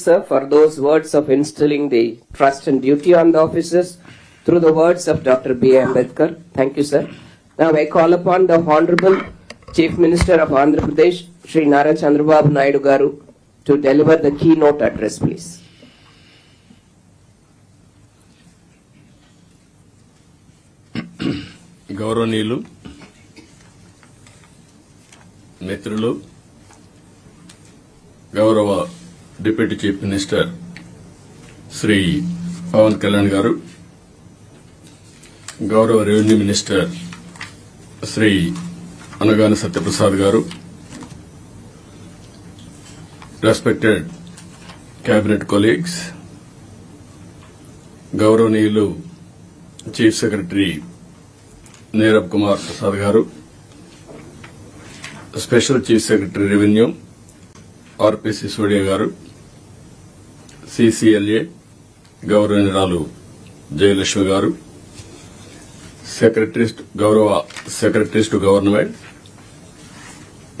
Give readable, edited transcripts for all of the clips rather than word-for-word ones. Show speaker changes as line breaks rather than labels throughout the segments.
sir, for those words of instilling the trust and duty on the officers through the words of Dr. B. Ambedkar. Thank you, sir. Now I call upon the Honorable Chief Minister of Andhra Pradesh, Shri Nara Chandrababu Naidu Garu, to deliver the keynote address, please.
గౌరవనీయులు మిత్రులు, గౌరవ deputy chief minister Shri Pawan Kalyan garu, గౌరవ revenue minister Shri Anagani Satyaprasad garu, respected cabinet colleagues, గౌరవనీయులు chief secretary Neerab Kumar Prasad garu, special chief secretary revenue RP Sisodia garu, CCLA గౌరవనీయురాలు జయలక్ష్మి గారు, గౌరవ secretaries to government,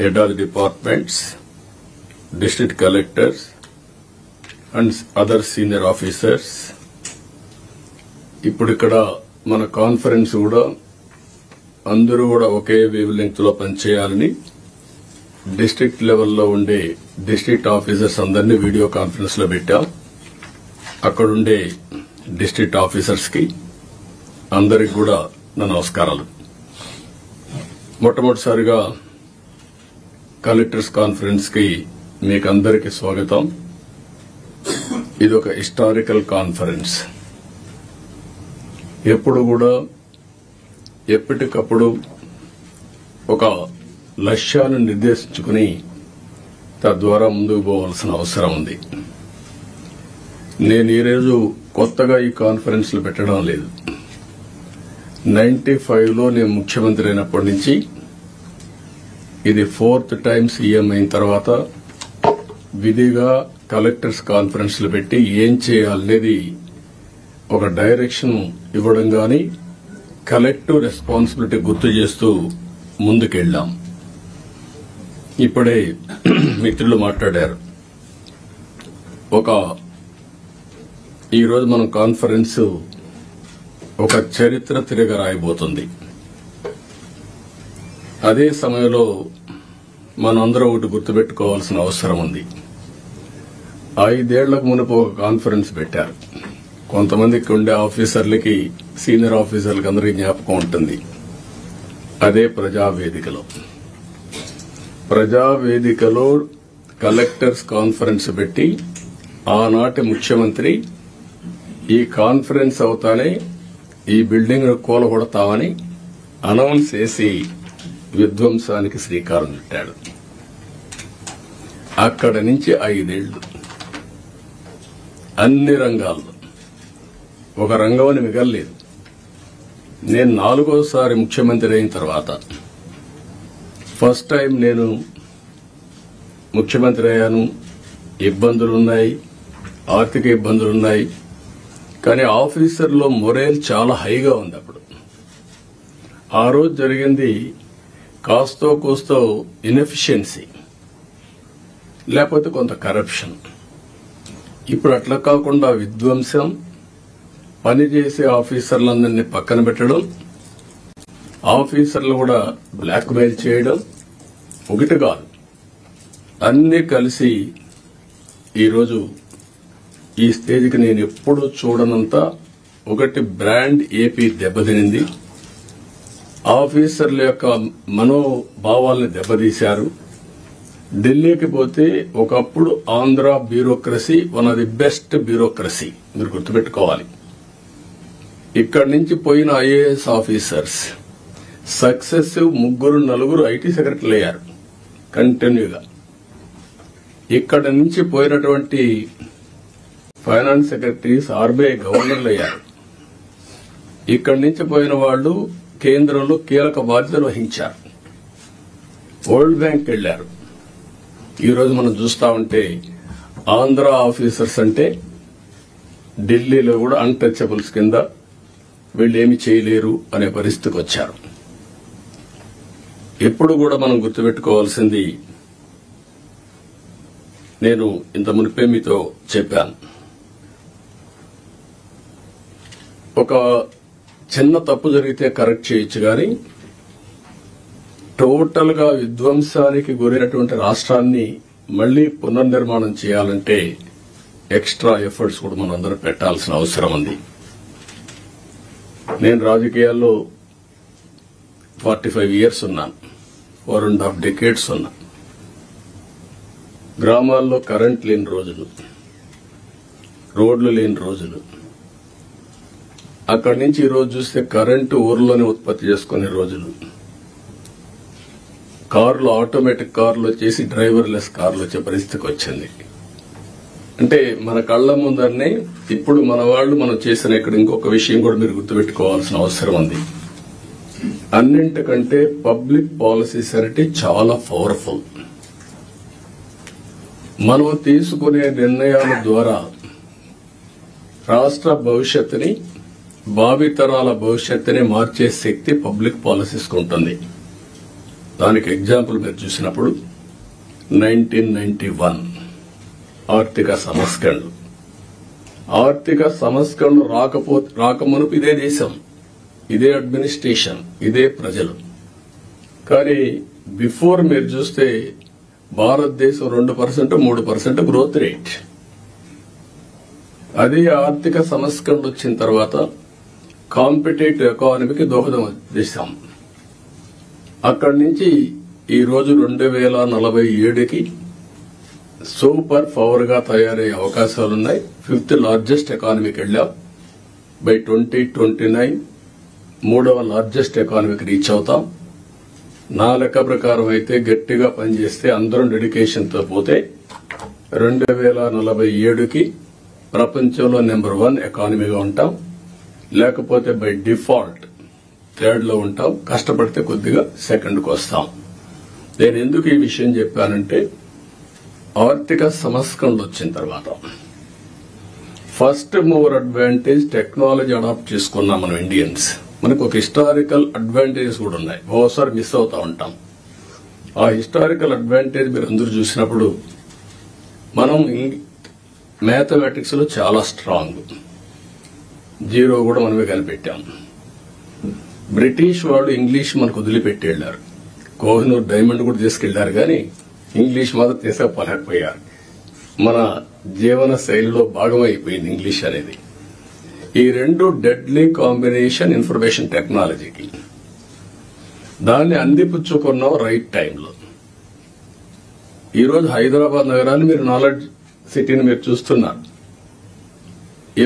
head of the departments, district collectors and other senior officers. ఇప్పుడు ఇక్కడ మన కాన్ఫరెన్స్ కూడా అందరూ కూడా ఒకే వేవ్ లెంగ్త్ లో పనిచేయాలని డిస్ట్రిక్ట్ లెవెల్లో ఉండే డిస్ట్రిక్ట్ ఆఫీసర్స్ అందరినీ వీడియో కాన్ఫరెన్స్ లో పెట్టాం. అక్కడుండే డిస్ట్రిక్ట్ ఆఫీసర్స్ కి అందరికి కూడా నా నమస్కారాలు. మొట్టమొదటిసారిగా కలెక్టర్స్ కాన్ఫరెన్స్ కి మీకందరికీ స్వాగతం. ఇది ఒక హిస్టారికల్ కాన్ఫరెన్స్. ఎప్పుడు కూడా ఎప్పటికప్పుడు ఒక లక్ష్యాన్ని నిర్దేశించుకుని తద్వారా ముందుకు పోవాల్సిన అవసరం ఉంది. నేను ఈరోజు కొత్తగా ఈ కాన్ఫరెన్స్ లో పెట్టడం లేదు. 95లో నేను ముఖ్యమంత్రి అయినప్పటి నుంచి ఇది 4th టైం సీఎం అయిన తర్వాత విధిగా కలెక్టర్స్ కాన్ఫరెన్స్ లో పెట్టి ఏం చేయాలనేది ఒక డైరెక్షన్ ఇవ్వడం గాని కలెక్టివ్ రెస్పాన్సిబిలిటీ గుర్తు చేస్తూ ముందుకెళ్లాం. ఇప్పుడే మిత్రులు మాట్లాడారు. ఈరోజు మన కాన్ఫరెన్స్ ఒక చరిత్ర తిరగ రాయబోతుంది. అదే సమయంలో మనందరం ఒకటి గుర్తుపెట్టుకోవాల్సిన అవసరం ఉంది. 5 ఏళ్లకు మునుపు ఒక కాన్ఫరెన్స్ పెట్టారు. కొంతమందికి ఉండే ఆఫీసర్లకి, సీనియర్ ఆఫీసర్లకి అందరికీ జ్ఞాపకం ఉంటుంది. అదే ప్రజావేదికలో కలెక్టర్స్ కాన్ఫరెన్స్ పెట్టి ఆనాటి ముఖ్యమంత్రి ఈ కాన్ఫరెన్స్ అవుతానే ఈ బిల్డింగ్ కూలగొడతామని అనౌన్స్ చేసి విధ్వంసానికి శ్రీకారం చుట్టాడు. అక్కడ నుంచి 5 ఏళ్లు అన్ని రంగాల్లో ఒక రంగం అని మిగలలేదు. నేను 4వసారి ముఖ్యమంత్రి అయిన తర్వాత ఫస్ట్ టైం నేను ముఖ్యమంత్రి అయ్యాను. ఇబ్బందులున్నాయి, ఆర్థిక ఇబ్బందులున్నాయి. కానీ ఆఫీసర్లో మొరేల్ చాలా హైగా ఉంది. అప్పుడు ఆ రోజు జరిగింది కాస్తో కూస్తో ఇన్ఎఫిషియన్సీ, లేకపోతే కొంత కరప్షన్. ఇప్పుడు అట్లా కాకుండా విధ్వంసం, పనిచేసే ఆఫీసర్లందరినీ పక్కన పెట్టడం, ఆఫీసర్లు కూడా బ్లాక్ మెయిల్ చేయడం, ఒకటి కాదు అన్నీ కలిసి ఈరోజు ఈ స్టేజ్కి నేను ఎప్పుడూ చూడనంత ఒకటి బ్రాండ్ ఏపీ దెబ్బతినింది. ఆఫీసర్ల యొక్క మనోభావాల్ని దెబ్బతీశారు. ఢిల్లీకి పోతే ఒకప్పుడు Andhra bureaucracy one of the best bureaucracy, మీరు గుర్తుపెట్టుకోవాలి. ఇక్కడి నుంచి పోయిన ఐఏఎస్ ఆఫీసర్స్ సక్సెసివ్ 3-4 ఐటీ సెక్రటరీలు అయ్యారు కంటిన్యూగా. ఇక్కడ నుంచి పోయినటువంటి ఫైనాన్స్ సెక్రటరీస్ ఆర్బీఐ గవర్నర్లు అయ్యారు. ఇక్కడి నుంచి పోయిన వాళ్లు కేంద్రంలో కీలక బాధ్యతలు వహించారు. వరల్డ్ బ్యాంక్ వెళ్లారు. ఈరోజు మనం చూస్తా ఉంటే ఆంధ్ర ఆఫీసర్స్ అంటే ఢిల్లీలో కూడా అన్టచబుల్స్ కింద వీళ్ళేమి చేయలేరు అనే పరిస్థితికి వచ్చారు. ఎప్పుడు కూడా మనం గుర్తుపెట్టుకోవాల్సింది నేను ఇంత మునిపే మీతో చెప్పాను. ఒక చిన్న తప్పు జరిగితే కరెక్ట్ చేయొచ్చు కానీ టోటల్ గా విధ్వంసానికి గురైనటువంటి రాష్ట్రాన్ని మళ్లీ పునర్నిర్మాణం చేయాలంటే ఎక్స్ట్రా ఎఫర్ట్స్ కూడా మనం అందరం పెట్టాల్సిన అవసరం ఉంది. నేను రాజకీయాల్లో 45 ఇయర్స్ ఉన్నాను, 4.5 decades ఉన్నా. గ్రామాల్లో కరెంట్ లేని రోజులు, రోడ్లు లేని రోజులు, అక్కడి నుంచి ఈరోజు చూస్తే కరెంటు ఊర్లోనే ఉత్పత్తి చేసుకునే రోజులు, కార్లు ఆటోమేటిక్ కార్లు వచ్చేసి డ్రైవర్లెస్ కార్లు వచ్చే పరిస్థితికి వచ్చింది. అంటే మన కళ్ల ముందరనే ఇప్పుడు మన వాళ్ళు మనం చేసిన ఇక్కడ ఇంకొక విషయం కూడా మీరు గుర్తుపెట్టుకోవాల్సిన అవసరం ఉంది. అన్నింటికంటే పబ్లిక్ పాలసీస్ అంటే చాలా పవర్ఫుల్. మనం తీసుకునే నిర్ణయాల ద్వారా రాష్ట్ర భవిష్యత్తుని, భావితరాల భవిష్యత్తుని మార్చే శక్తి పబ్లిక్ పాలసీస్ కు ఉంటుంది. దానికి ఎగ్జాంపుల్ మీరు చూసినప్పుడు 1991 ఆర్థిక సంస్కరణలు. ఆర్థిక సంస్కరణలు రాకమునుపు ఇదే దేశం, ఇదే అడ్మినిస్ట్రేషన్, ఇదే ప్రజలు. కానీ బిఫోర్ మీరు చూస్తే భారతదేశం 2%, 3% గ్రోత్ రేట్. అదే ఆర్థిక సంస్కరణలు వచ్చిన తర్వాత కాంపిటేటివ్ ఎకానమీకి దోహదం చేశాం. అక్కడి నుంచి ఈ రోజు 2047కి సూపర్ పవర్ గా తయారయ్యే అవకాశాలున్నాయి. 5th లార్జెస్ట్ ఎకానమీకి వెళ్ళాం. బై 2029 3వ లార్జెస్ట్ ఎకానమీకి రీచ్ అవుతాం. నా లెక్క ప్రకారం అయితే గట్టిగా పనిచేస్తే అందరం డెడికేషన్ తో పోతే 2047కి ప్రపంచంలో నెంబర్ 1 ఎకానమీగా ఉంటాం. లేకపోతే బై డిఫాల్ట్ 3rd లో ఉంటాం. కష్టపడితే కొద్దిగా 2nd కు వస్తాం. నేను ఎందుకు ఈ విషయం చెప్పానంటే ఆర్థిక సంస్కరణలు వచ్చిన తర్వాత first mover advantage technology adopt చేసుకున్నాం మనం ఇండియన్స్. మనకు ఒక హిస్టారికల్ అడ్వాంటేజెస్ కూడా ఉన్నాయి, ఓసారి మిస్ అవుతా ఉంటాం. ఆ హిస్టారికల్ అడ్వాంటేజ్ మీరు అందరూ చూసినప్పుడు మనం మ్యాథమెటిక్స్ లో చాలా స్ట్రాంగ్, 0 కూడా మనమే కనిపెట్టాం. బ్రిటిష్ వాళ్ళు ఇంగ్లీష్ మనకు వదిలిపెట్టి వెళ్లారు. కోహినూర్ డైమండ్ కూడా తీసుకెళ్లారు, కానీ ఇంగ్లీష్ మాత్రం తీసుకుపోలేకపోయారు. మన జీవన శైలిలో భాగమైపోయింది ఇంగ్లీష్ అనేది. ఈ రెండు డెడ్లీ కాంబినేషన్ ఇన్ఫర్మేషన్ టెక్నాలజీకి. దాన్ని అందిపుచ్చుకున్నాం రైట్ టైంలో. ఈరోజు హైదరాబాద్ నగరాన్ని మీరు నాలెడ్జ్ సిటీని మీరు చూస్తున్నారు.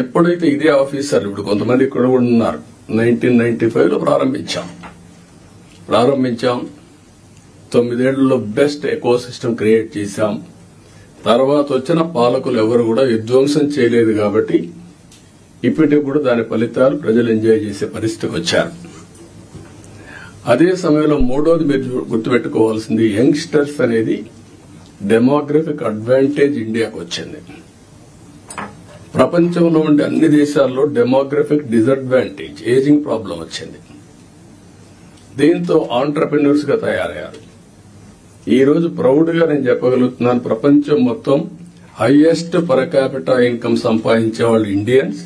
ఎప్పుడైతే ఇదే ఆఫీసర్లు ఇప్పుడు కొంతమంది ఇక్కడ కూడా ఉన్నారు, 1995లో ప్రారంభించాం. 9 ఏళ్లలో బెస్ట్ ఎకో సిస్టమ్ క్రియేట్ చేశాం. తర్వాత వచ్చిన పాలకులు ఎవరు కూడా విధ్వంసం చేయలేదు కాబట్టి ఇప్పటికి కూడా దాని ఫలితాలు ప్రజలు ఎంజాయ్ చేసే పరిస్థితికి వచ్చారు. అదే సమయంలో మూడోది మీరు గుర్తుపెట్టుకోవాల్సింది యంగ్స్టర్స్ అనేది డెమోగ్రఫిక్ అడ్వాంటేజ్ ఇండియాకు వచ్చింది. ప్రపంచంలో ఉండే అన్ని దేశాల్లో డెమోగ్రఫిక్ డిసడ్వాంటేజ్, ఏజింగ్ ప్రాబ్లం వచ్చింది. దీంతో ఆంటర్ప్రెన్యూర్స్ గా తయారయ్యారు. ఈ రోజు ప్రౌడ్ గా నేను చెప్పగలుగుతున్నాను, ప్రపంచం మొత్తం హైయెస్ట్ పర్ క్యాపిటా ఇన్కమ్ సంపాదించే వాళ్ళు ఇండియన్స్,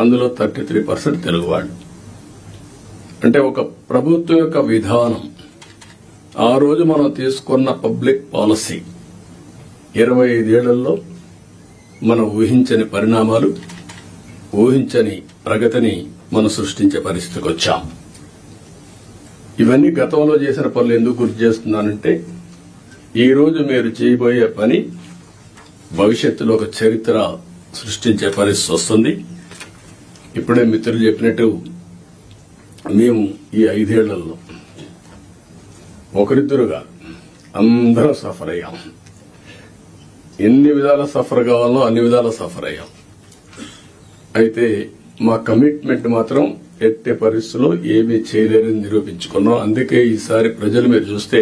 అందులో 33% తెలుగు వాళ్ళు. అంటే ఒక ప్రభుత్వం యొక్క విధానం, ఆ రోజు మనం తీసుకున్న పబ్లిక్ పాలసీ 25 ఏళ్లలో మనం ఊహించని పరిణామాలు, ఊహించని ప్రగతిని మనం సృష్టించే పరిస్థితికి వచ్చాం. ఇవన్నీ గతంలో చేసిన పనులు ఎందుకు గుర్తు చేస్తున్నానంటే ఈ రోజు మీరు చేయబోయే పని భవిష్యత్తులో ఒక చరిత్ర సృష్టించే పరిస్థితి వస్తుంది. ఇప్పుడే మిత్రులు చెప్పినట్టు మేము ఈ 5 ఏళ్లలో ఒకరిద్దరుగా అందరం సఫర్ అయ్యాం. ఎన్ని విధాల సఫర్ కావాలో అన్ని విధాల సఫర్ అయ్యాం. అయితే మా కమిట్మెంట్ మాత్రం ఎట్టే పరిస్థితుల్లో ఏమీ చేయలేరని నిరూపించుకున్నాం. అందుకే ఈసారి ప్రజలు మీరు చూస్తే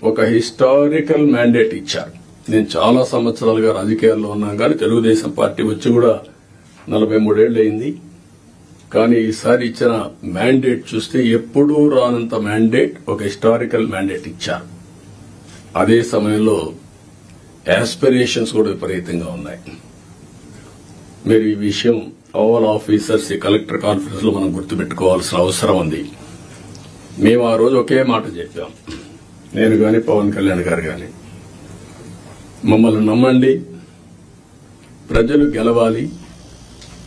ఒక హిస్టారికల్ మ్యాండేట్ ఇచ్చారు. నేను చాలా సంవత్సరాలుగా రాజకీయాల్లో ఉన్నాను, కానీ తెలుగుదేశం పార్టీ వచ్చి కూడా 43 ఏళ్లు అయింది. కానీ ఈసారి ఇచ్చిన మ్యాండేట్ చూస్తే ఎప్పుడూ రానంత మ్యాండేట్, ఒక హిస్టారికల్ మ్యాండేట్ ఇచ్చారు. అదే సమయంలో ఆస్పిరేషన్స్ కూడా విపరీతంగా ఉన్నాయి. మీరు ఈ విషయం ఆల్ ఆఫీసర్స్ ఈ కలెక్టర్ కాన్ఫరెన్స్ లో మనం గుర్తుపెట్టుకోవాల్సిన అవసరం ఉంది. మేము ఆ రోజు ఒకే మాట చెప్పాం, నేను గాని పవన్ కళ్యాణ్ గారు గాని, మమ్మల్ని నమ్మండి, ప్రజలు గెలవాలి,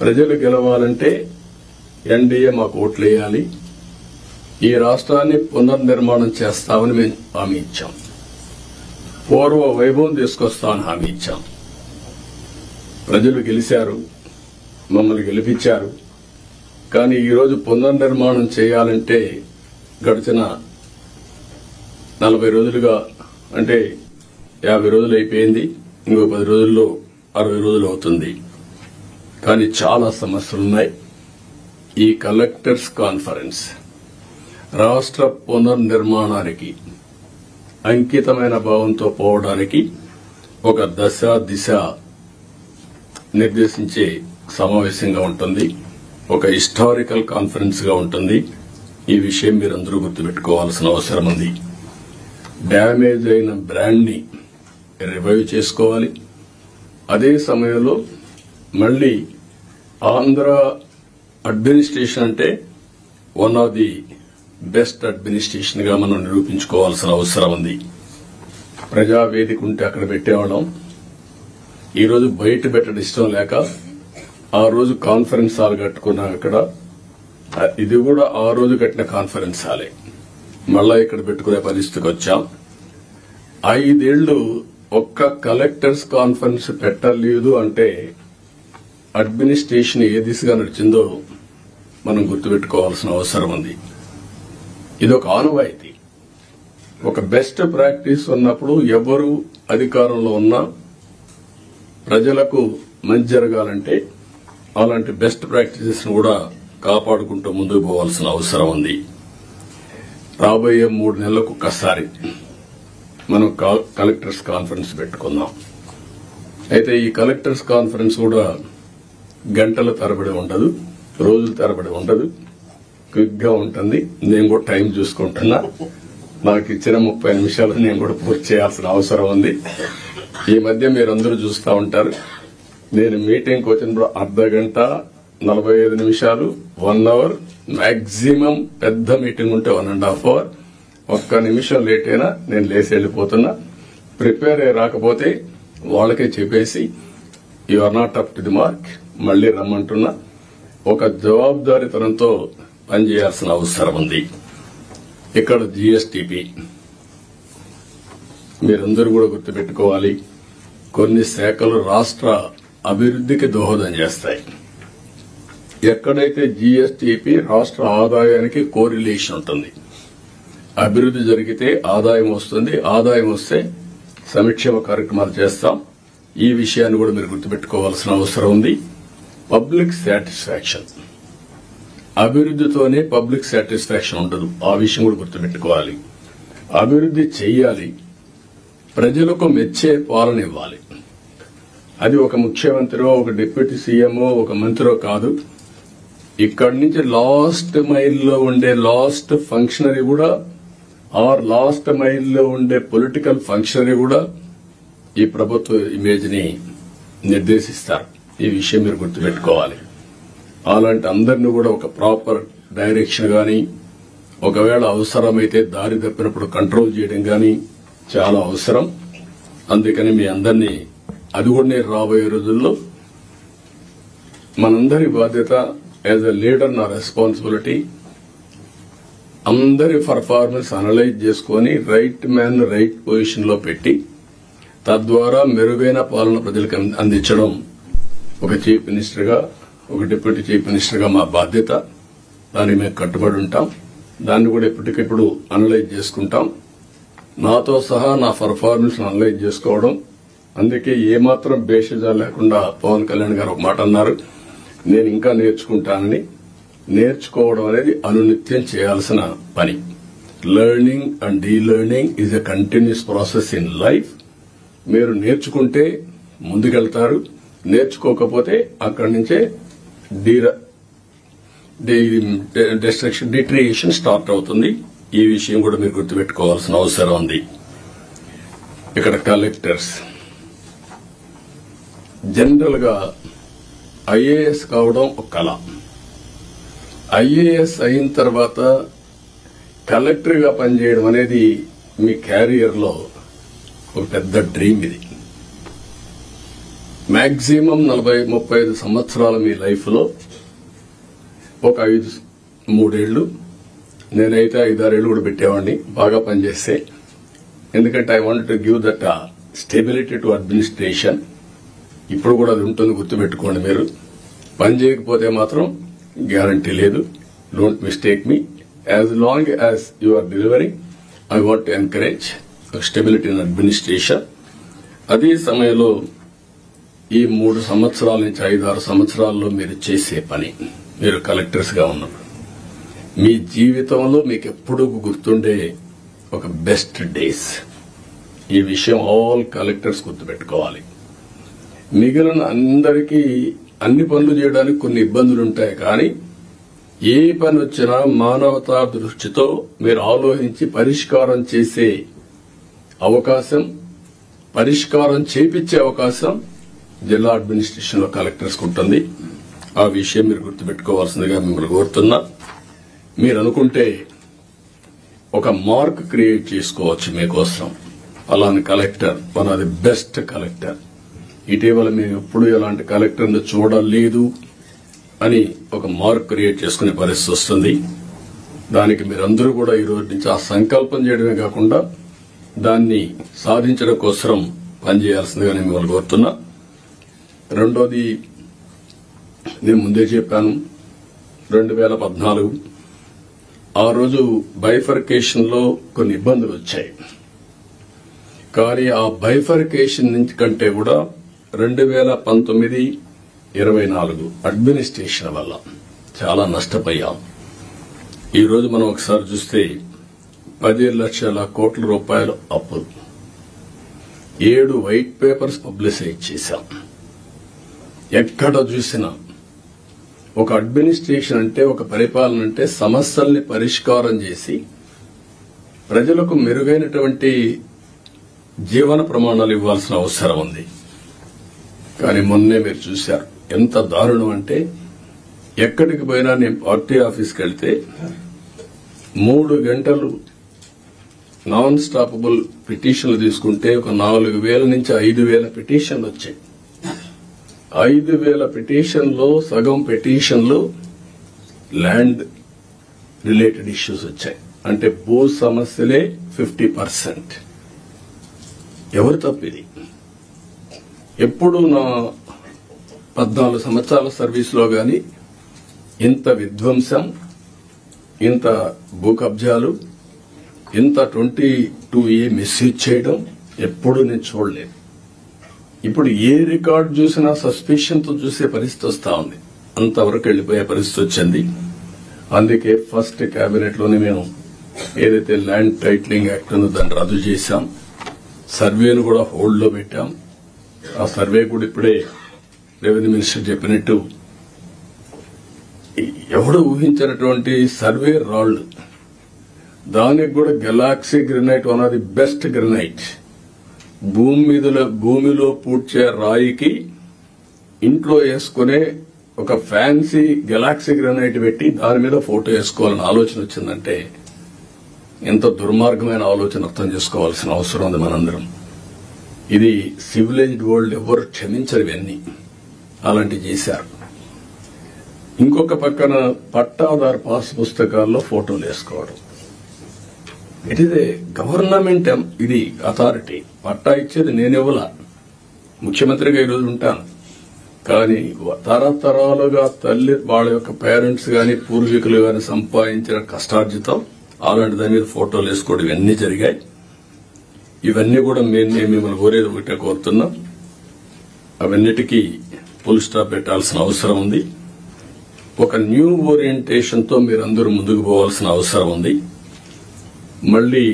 ప్రజలు గెలవాలంటే ఎన్డీఏ మాకు ఓట్లేయాలి, ఈ రాష్ట్రాన్ని పునర్నిర్మాణం చేస్తామని మేము హామీ ఇచ్చాం, పూర్వ వైభవం తీసుకొస్తామని హామీ ఇచ్చాం. ప్రజలు గెలిచారు, మమ్మల్ని గెలిపించారు. కానీ ఈరోజు పునర్నిర్మాణం చేయాలంటే గడిచిన 40 రోజులుగా, అంటే 50 రోజులు అయిపోయింది, ఇంకో 10 రోజుల్లో 60 రోజులు అవుతుంది. కానీ చాలా సమస్యలున్నాయి. ఈ కలెక్టర్స్ కాన్ఫరెన్స్ రాష్ట్ర పునర్నిర్మాణానికి అంకితమైన భావంతో పోవడానికి ఒక దశ దిశ నిర్దేశించే సమావేశంగా ఉంటుంది. ఒక హిస్టారికల్ కాన్ఫరెన్స్ గా ఉంటుంది. ఈ విషయం మీరందరూ గుర్తుపెట్టుకోవాల్సిన అవసరం ఉంది. డ్యామేజ్ అయిన బ్రాండ్ ని రివైవ్ చేసుకోవాలి. అదే సమయంలో మళ్లీ ఆంధ్ర అడ్మినిస్ట్రేషన్ అంటే one of the best administration గా మనం నిరూపించుకోవాల్సిన అవసరం ఉంది. ప్రజావేదిక ఉంటే అక్కడ పెట్టేవాళ్ళం. ఈరోజు బయట పెట్టడం ఇష్టం లేక ఆ రోజు కాన్ఫరెన్స్ హాల్ కట్టుకున్నాం. ఇక్కడ ఇది కూడా ఆ రోజు కట్టిన కాన్ఫరెన్స్ హాలే, మళ్ళా ఇక్కడ పెట్టుకునే పరిస్థితికి వచ్చాం. 5 ఏళ్లు ఒక్క కలెక్టర్స్ కాన్ఫరెన్స్ పెట్టలేదు అంటే అడ్మినిస్ట్రేషన్ ఏ దిశగా నడిచిందో మనం గుర్తుపెట్టుకోవాల్సిన అవసరం ఉంది. ఇదొక ఆనవాయితీ. ఒక బెస్ట్ ప్రాక్టీస్ ఉన్నప్పుడు ఎవరు అధికారంలో ఉన్నా ప్రజలకు మంచి జరగాలంటే అలాంటి బెస్ట్ ప్రాక్టీసెస్ ను కూడా కాపాడుకుంటూ ముందుకు పోవాల్సిన అవసరం ఉంది. రాబోయే 3 నెలలకు ఒక్కసారి మనం కలెక్టర్స్ కాన్ఫరెన్స్ పెట్టుకుందాం. అయితే ఈ కలెక్టర్స్ కాన్ఫరెన్స్ కూడా గంటల తరబడి ఉండదు, రోజుల తరబడి ఉండదు, క్విక్ గా ఉంటుంది. నేను కూడా టైం చూసుకుంటున్నా. నాకు ఇచ్చిన 30 నిమిషాలు నేను కూడా పూర్తి చేయాల్సిన అవసరం ఉంది. ఈ మధ్య మీరందరూ చూస్తూ ఉంటారు, నేను మీటింగ్కి వచ్చినప్పుడు అర్ధ గంట 45 నిమిషాలు 1 అవర్, మాక్సిమం పెద్ద మీటింగ్ ఉంటే 1.5 అవర్. 1 నిమిషం లేట్ అయినా నేను లేచి వెళ్లిపోతున్నా. ప్రిపేర్ అయ్యి రాకపోతే వాళ్ళకే చెప్పేసి you are not up to the mark, మళ్లీ రమ్మంటున్నా. ఒక జవాబుదారీతనంతో పనిచేయాల్సిన అవసరం ఉంది. ఇక్కడ జీఎస్టీపీ మీరందరూ కూడా గుర్తుపెట్టుకోవాలి. కొన్ని శాఖలు రాష్ట్ర అభివృద్ధికి దోహదం చేస్తాయి. ఎక్కడైతే జీఎస్టీపీ రాష్ట్ర ఆదాయానికి కోరిలేషన్ ఉంటుంది, అభివృద్ది జరిగితే ఆదాయం వస్తుంది, ఆదాయం వస్తే సంక్షేమ కార్యక్రమాలు చేస్తాం. ఈ విషయాన్ని కూడా మీరు గుర్తుపెట్టుకోవాల్సిన అవసరం ఉంది. పబ్లిక్ సాటిస్ఫాక్షన్, అభివృద్దితోనే పబ్లిక్ సాటిస్ఫాక్షన్ ఉండదు. ఆ విషయం కూడా గుర్తుపెట్టుకోవాలి. అభివృద్ది చెయ్యాలి, ప్రజలకు మెచ్చే పాలన ఇవ్వాలి. అది ఒక ముఖ్యమంత్రో, ఒక డిప్యూటీ సీఎంఓ, ఒక మంత్రో కాదు. ఇక్కడి నుంచి లాస్ట్ మైల్లో ఉండే లాస్ట్ ఫంక్షనరీ కూడా, ఆర్ లాస్ట్ మైల్లో ఉండే పొలిటికల్ ఫంక్షనరీ కూడా ఈ ప్రభుత్వ ఇమేజ్ ని నిర్దేశిస్తారు. ఈ విషయం మీరు గుర్తుపెట్టుకోవాలి. అలాంటి అందరినీ కూడా ఒక ప్రాపర్ డైరెక్షన్ గాని, ఒకవేళ అవసరమైతే దారి తప్పినప్పుడు కంట్రోల్ చేయడం గాని చాలా అవసరం. అందుకని మీ అందరినీ, అది కూడా నేను రాబోయే రోజుల్లో మనందరి బాధ్యత యాజ్ ఎ లీడర్, నా రెస్పాన్సిబిలిటీ, అందరి పర్ఫార్మెన్స్ అనలైజ్ చేసుకుని రైట్ మ్యాన్ రైట్ పొజిషన్ లో పెట్టి తద్వారా మెరుగైన పాలన ప్రజలకు అందించడం ఒక చీఫ్ మినిస్టర్ గా, ఒక డిప్యూటీ చీఫ్ మినిస్టర్ గా మా బాధ్యత. దానికి మేము కట్టుబడి ఉంటాం. దాన్ని కూడా ఎప్పటికెప్పుడు అనలైజ్ చేసుకుంటాం. నాతో సహా నా పర్ఫార్మెన్స్ అనలైజ్ చేసుకోవడం. అందుకే ఏమాత్రం బేషజా లేకుండా పవన్ కళ్యాణ్ గారు ఒక మాట అన్నారు, నేను ఇంకా నేర్చుకుంటానని. నేర్చుకోవడం అనేది అనునిత్యం చేయాల్సిన పని. Learning and delearning is a continuous process in life. మీరు నేర్చుకుంటే ముందుకెళ్తారు, నేర్చుకోకపోతే అక్కడి నుంచే డిట్రియేషన్ స్టార్ట్ అవుతుంది. ఈ విషయం కూడా మీరు గుర్తుపెట్టుకోవాల్సిన అవసరం ఉంది. ఇక్కడ కలెక్టర్స్ జనరల్ గా ఐఏఎస్ కావడం ఒక కళ. ఐఏఎస్ అయిన తర్వాత కలెక్టర్ గా పనిచేయడం అనేది మీ క్యారియర్ లో ఒక పెద్ద డ్రీమ్. ఇది మాక్సిమం 40-35 సంవత్సరాల మీ లైఫ్ లో ఒక 3 ఏళ్లు, నేనైతే 5-6 ఏళ్లు కూడా పెట్టేవాడిని బాగా పనిచేస్తే. ఎందుకంటే I want to give that stability to administration. ఇప్పుడు కూడా అది ఉంటుంది, గుర్తుపెట్టుకోండి. మీరు పని చేయకపోతే మాత్రం గ్యారంటీ లేదు. Don't mistake me. As long as you are delivering, I want to encourage stability in administration. అదే సమయంలో ఈ 3 సంవత్సరాల నుంచి 5-6 సంవత్సరాల్లో మీరు చేసే పని, మీరు కలెక్టర్స్ గా ఉన్నప్పుడు మీ జీవితంలో మీకు ఎప్పుడూ గుర్తుండే ఒక బెస్ట్ డేస్. ఈ విషయం ఆల్ కలెక్టర్స్ గుర్తుపెట్టుకోవాలి. మిగిలిన అందరికీ అన్ని పనులు చేయడానికి కొన్ని ఇబ్బందులు ఉంటాయి, కానీ ఏ పని వచ్చినా మానవతా దృష్టితో మీరు ఆలోచించి పరిష్కారం చేసే అవకాశం, పరిష్కారం చేపించే అవకాశం జిల్లా అడ్మినిస్ట్రేషన్ లో కలెక్టర్స్ ఉంటుంది. ఆ విషయం మీరు గుర్తుపెట్టుకోవాల్సిందిగా మిమ్మల్ని కోరుతున్నా. మీరు అనుకుంటే ఒక మార్క్ క్రియేట్ చేసుకోవచ్చు మీకోసం. అలాంటి collector, one of the best collector. ఇటీవల మేము ఎప్పుడు ఇలాంటి కలెక్టర్ని చూడలేదు అని ఒక మార్క్ క్రియేట్ చేసుకునే పరిస్థితి వస్తుంది. దానికి మీరందరూ కూడా ఈ రోజు నుంచి ఆ సంకల్పం చేయడమే కాకుండా దాన్ని సాధించడం కోసం పనిచేయాల్సిందిగా నేను మిమ్మల్ని కోరుతున్నా. రెండోది, నేను ముందే చెప్పాను, 2014 ఆ రోజు బైఫర్కేషన్ లో కొన్ని ఇబ్బందులు వచ్చాయి. కానీ ఆ బైఫర్కేషన్ నుంచి కంటే కూడా 2019-24 అడ్మినిస్ట్రేషన్ వల్ల చాలా నష్టపోయాం. ఈ రోజు మనం ఒకసారి చూస్తే 10 లక్షల కోట్ల రూపాయలు అప్పులు, 7 వైట్ పేపర్స్ పబ్లిసైజ్ చేశాం. ఎక్కడ చూసినా ఒక అడ్మినిస్ట్రేషన్ అంటే, ఒక పరిపాలన అంటే సమస్యల్ని పరిష్కారం చేసి ప్రజలకు మెరుగైనటువంటి జీవన ప్రమాణాలు ఇవ్వాల్సిన అవసరం ఉంది. కానీ మొన్నే మీరు చూశారు ఎంత దారుణం అంటే, ఎక్కడికి పోయినా నేను పార్టీ ఆఫీస్కి వెళ్తే 3 గంటలు నాన్ స్టాపబుల్ పిటిషన్లు తీసుకుంటే ఒక 4,000 నుంచి 5,000 పిటిషన్లు వచ్చాయి. 5,000 పిటిషన్లో సగం పిటిషన్లు ల్యాండ్ రిలేటెడ్ ఇష్యూస్ వచ్చాయి. అంటే భూ సమస్యలే 50%. ఎవరు తప్పిది? ఎప్పుడు నా 14 సంవత్సరాల సర్వీస్లో గాని ఇంత విధ్వంసం, ఇంత భూ కబ్జాలు, ఇంత 22A మిస్యూజ్ చేయడం ఎప్పుడు నేను చూడలేదు. ఇప్పుడు ఏ రికార్డు చూసినా సస్పిషన్ తో చూసే పరిస్థితి వస్తా ఉంది. అంతవరకు వెళ్లిపోయే పరిస్థితి వచ్చింది. అందుకే ఫస్ట్ కేబినెట్ లోనే మేము ఏదైతే ల్యాండ్ టైటిలింగ్ యాక్ట్ ఉందో దాన్ని రద్దు చేశాం. సర్వేను కూడా హోల్డ్ లో పెట్టాం. ఆ సర్వే కూడా ఇప్పుడే రెవెన్యూ మినిస్టర్ చెప్పినట్టు ఎవడు ఊహించినటువంటి సర్వే రాళ్లు, దానికి కూడా Galaxy granite, one of the best granite. భూమిలో పూడ్చే రాయికి ఇంట్లో వేసుకునే ఒక ఫ్యాన్సీ గెలాక్సీ గ్రెనైట్ పెట్టి దాని మీద ఫోటో వేసుకోవాలని ఆలోచన వచ్చిందంటే ఎంత దుర్మార్గమైన ఆలోచన అర్థం చేసుకోవాల్సిన అవసరం ఉంది మనందరం. ఇది సివిలైజ్డ్ వరల్డ్ ఎవరు క్షమించరు ఇవన్నీ. అలాంటివి చేశారు. ఇంకొక పక్కన పట్టాదారు పాస్ పుస్తకాల్లో ఫోటోలు వేసుకోవడం. ఇట్ ఈస్ ఏ గవర్నమెంట్, ఇది అథారిటీ. పట్టా ఇచ్చేది నేనెవ్వలా, ముఖ్యమంత్రిగా ఈరోజు ఉంటాను. కానీ తరతరాలుగా తల్లి వాళ్ళ యొక్క పేరెంట్స్ గాని పూర్వీకులు గాని సంపాదించిన కష్టార్జితం అలాంటి దాని మీద ఫోటోలు వేసుకోవడం ఇవన్నీ జరిగాయి. ఇవన్నీ కూడా మేము మిమ్మల్ని కోరేది ఒకటే కోరుతున్నాం, అవన్నిటికీ ఫుల్ స్టాప్ పెట్టాల్సిన అవసరం ఉంది. ఒక న్యూ ఓరియంటేషన్ తో మీరందరూ ముందుకు పోవాల్సిన అవసరం ఉంది. మళ్లీ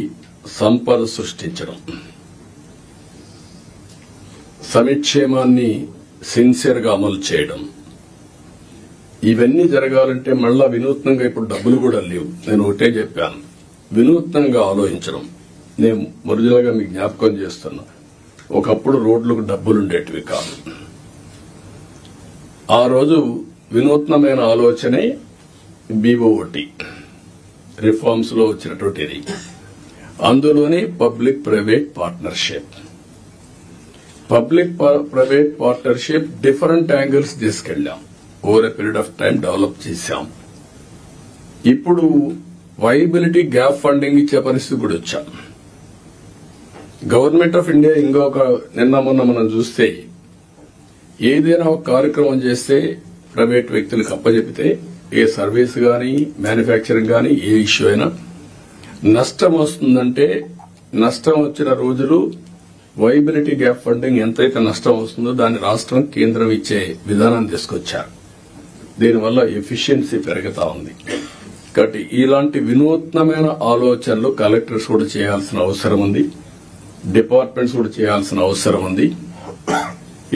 సంపద సృష్టించడం, సంక్షేమాన్ని సిన్సియర్ గా అమలు చేయడం, ఇవన్నీ జరగాలంటే మళ్ళా వినూత్నంగా ఇప్పుడు డబ్బులు కూడా లేవు. నేను ఒకటే చెప్పాను, వినూత్నంగా ఆలోచించడం. నేను ఒరిజినల్ గా మీకు జ్ఞాపకం చేస్తున్నా, ఒకప్పుడు రోడ్లకు డబ్బులుండేటివి కాదు. ఆ రోజు వినూత్నమైన ఆలోచనే BOT రిఫార్మ్స్ లో వచ్చినటువంటిది. అందులోనే public private partnership. Public private partnership different angles తీసుకెళ్లాం. Over a period of time develop చేశాం. ఇప్పుడు వైబిలిటీ గ్యాప్ ఫండింగ్ ఇచ్చే పరిస్థితి కూడా వచ్చాం. గవర్నమెంట్ ఆఫ్ ఇండియా ఇంకొక నిన్న మొన్న మనం చూస్తే ఏదైనా ఒక కార్యక్రమం చేస్తే ప్రైవేట్ వ్యక్తులకు అప్పచెపితే ఏ సర్వీస్ గాని మ్యానుఫ్యాక్చరింగ్ గాని ఏ ఇష్యూ అయినా నష్టం వస్తుందంటే నష్టం వచ్చిన రోజులు వైబిలిటీ గ్యాప్ ఫండింగ్ ఎంతైతే నష్టం వస్తుందో దాన్ని రాష్ట్రం కేంద్రం ఇచ్చే విధానం తీసుకొచ్చారు. దీనివల్ల ఎఫిషియన్సీ పెరుగుతా ఉంది. కాబట్టి ఇలాంటి వినూత్నమైన ఆలోచనలు కలెక్టర్స్ కూడా చేయాల్సిన అవసరం ఉంది. డిపార్ట్మెంట్స్ కూడా చేయాల్సిన అవసరం ఉంది.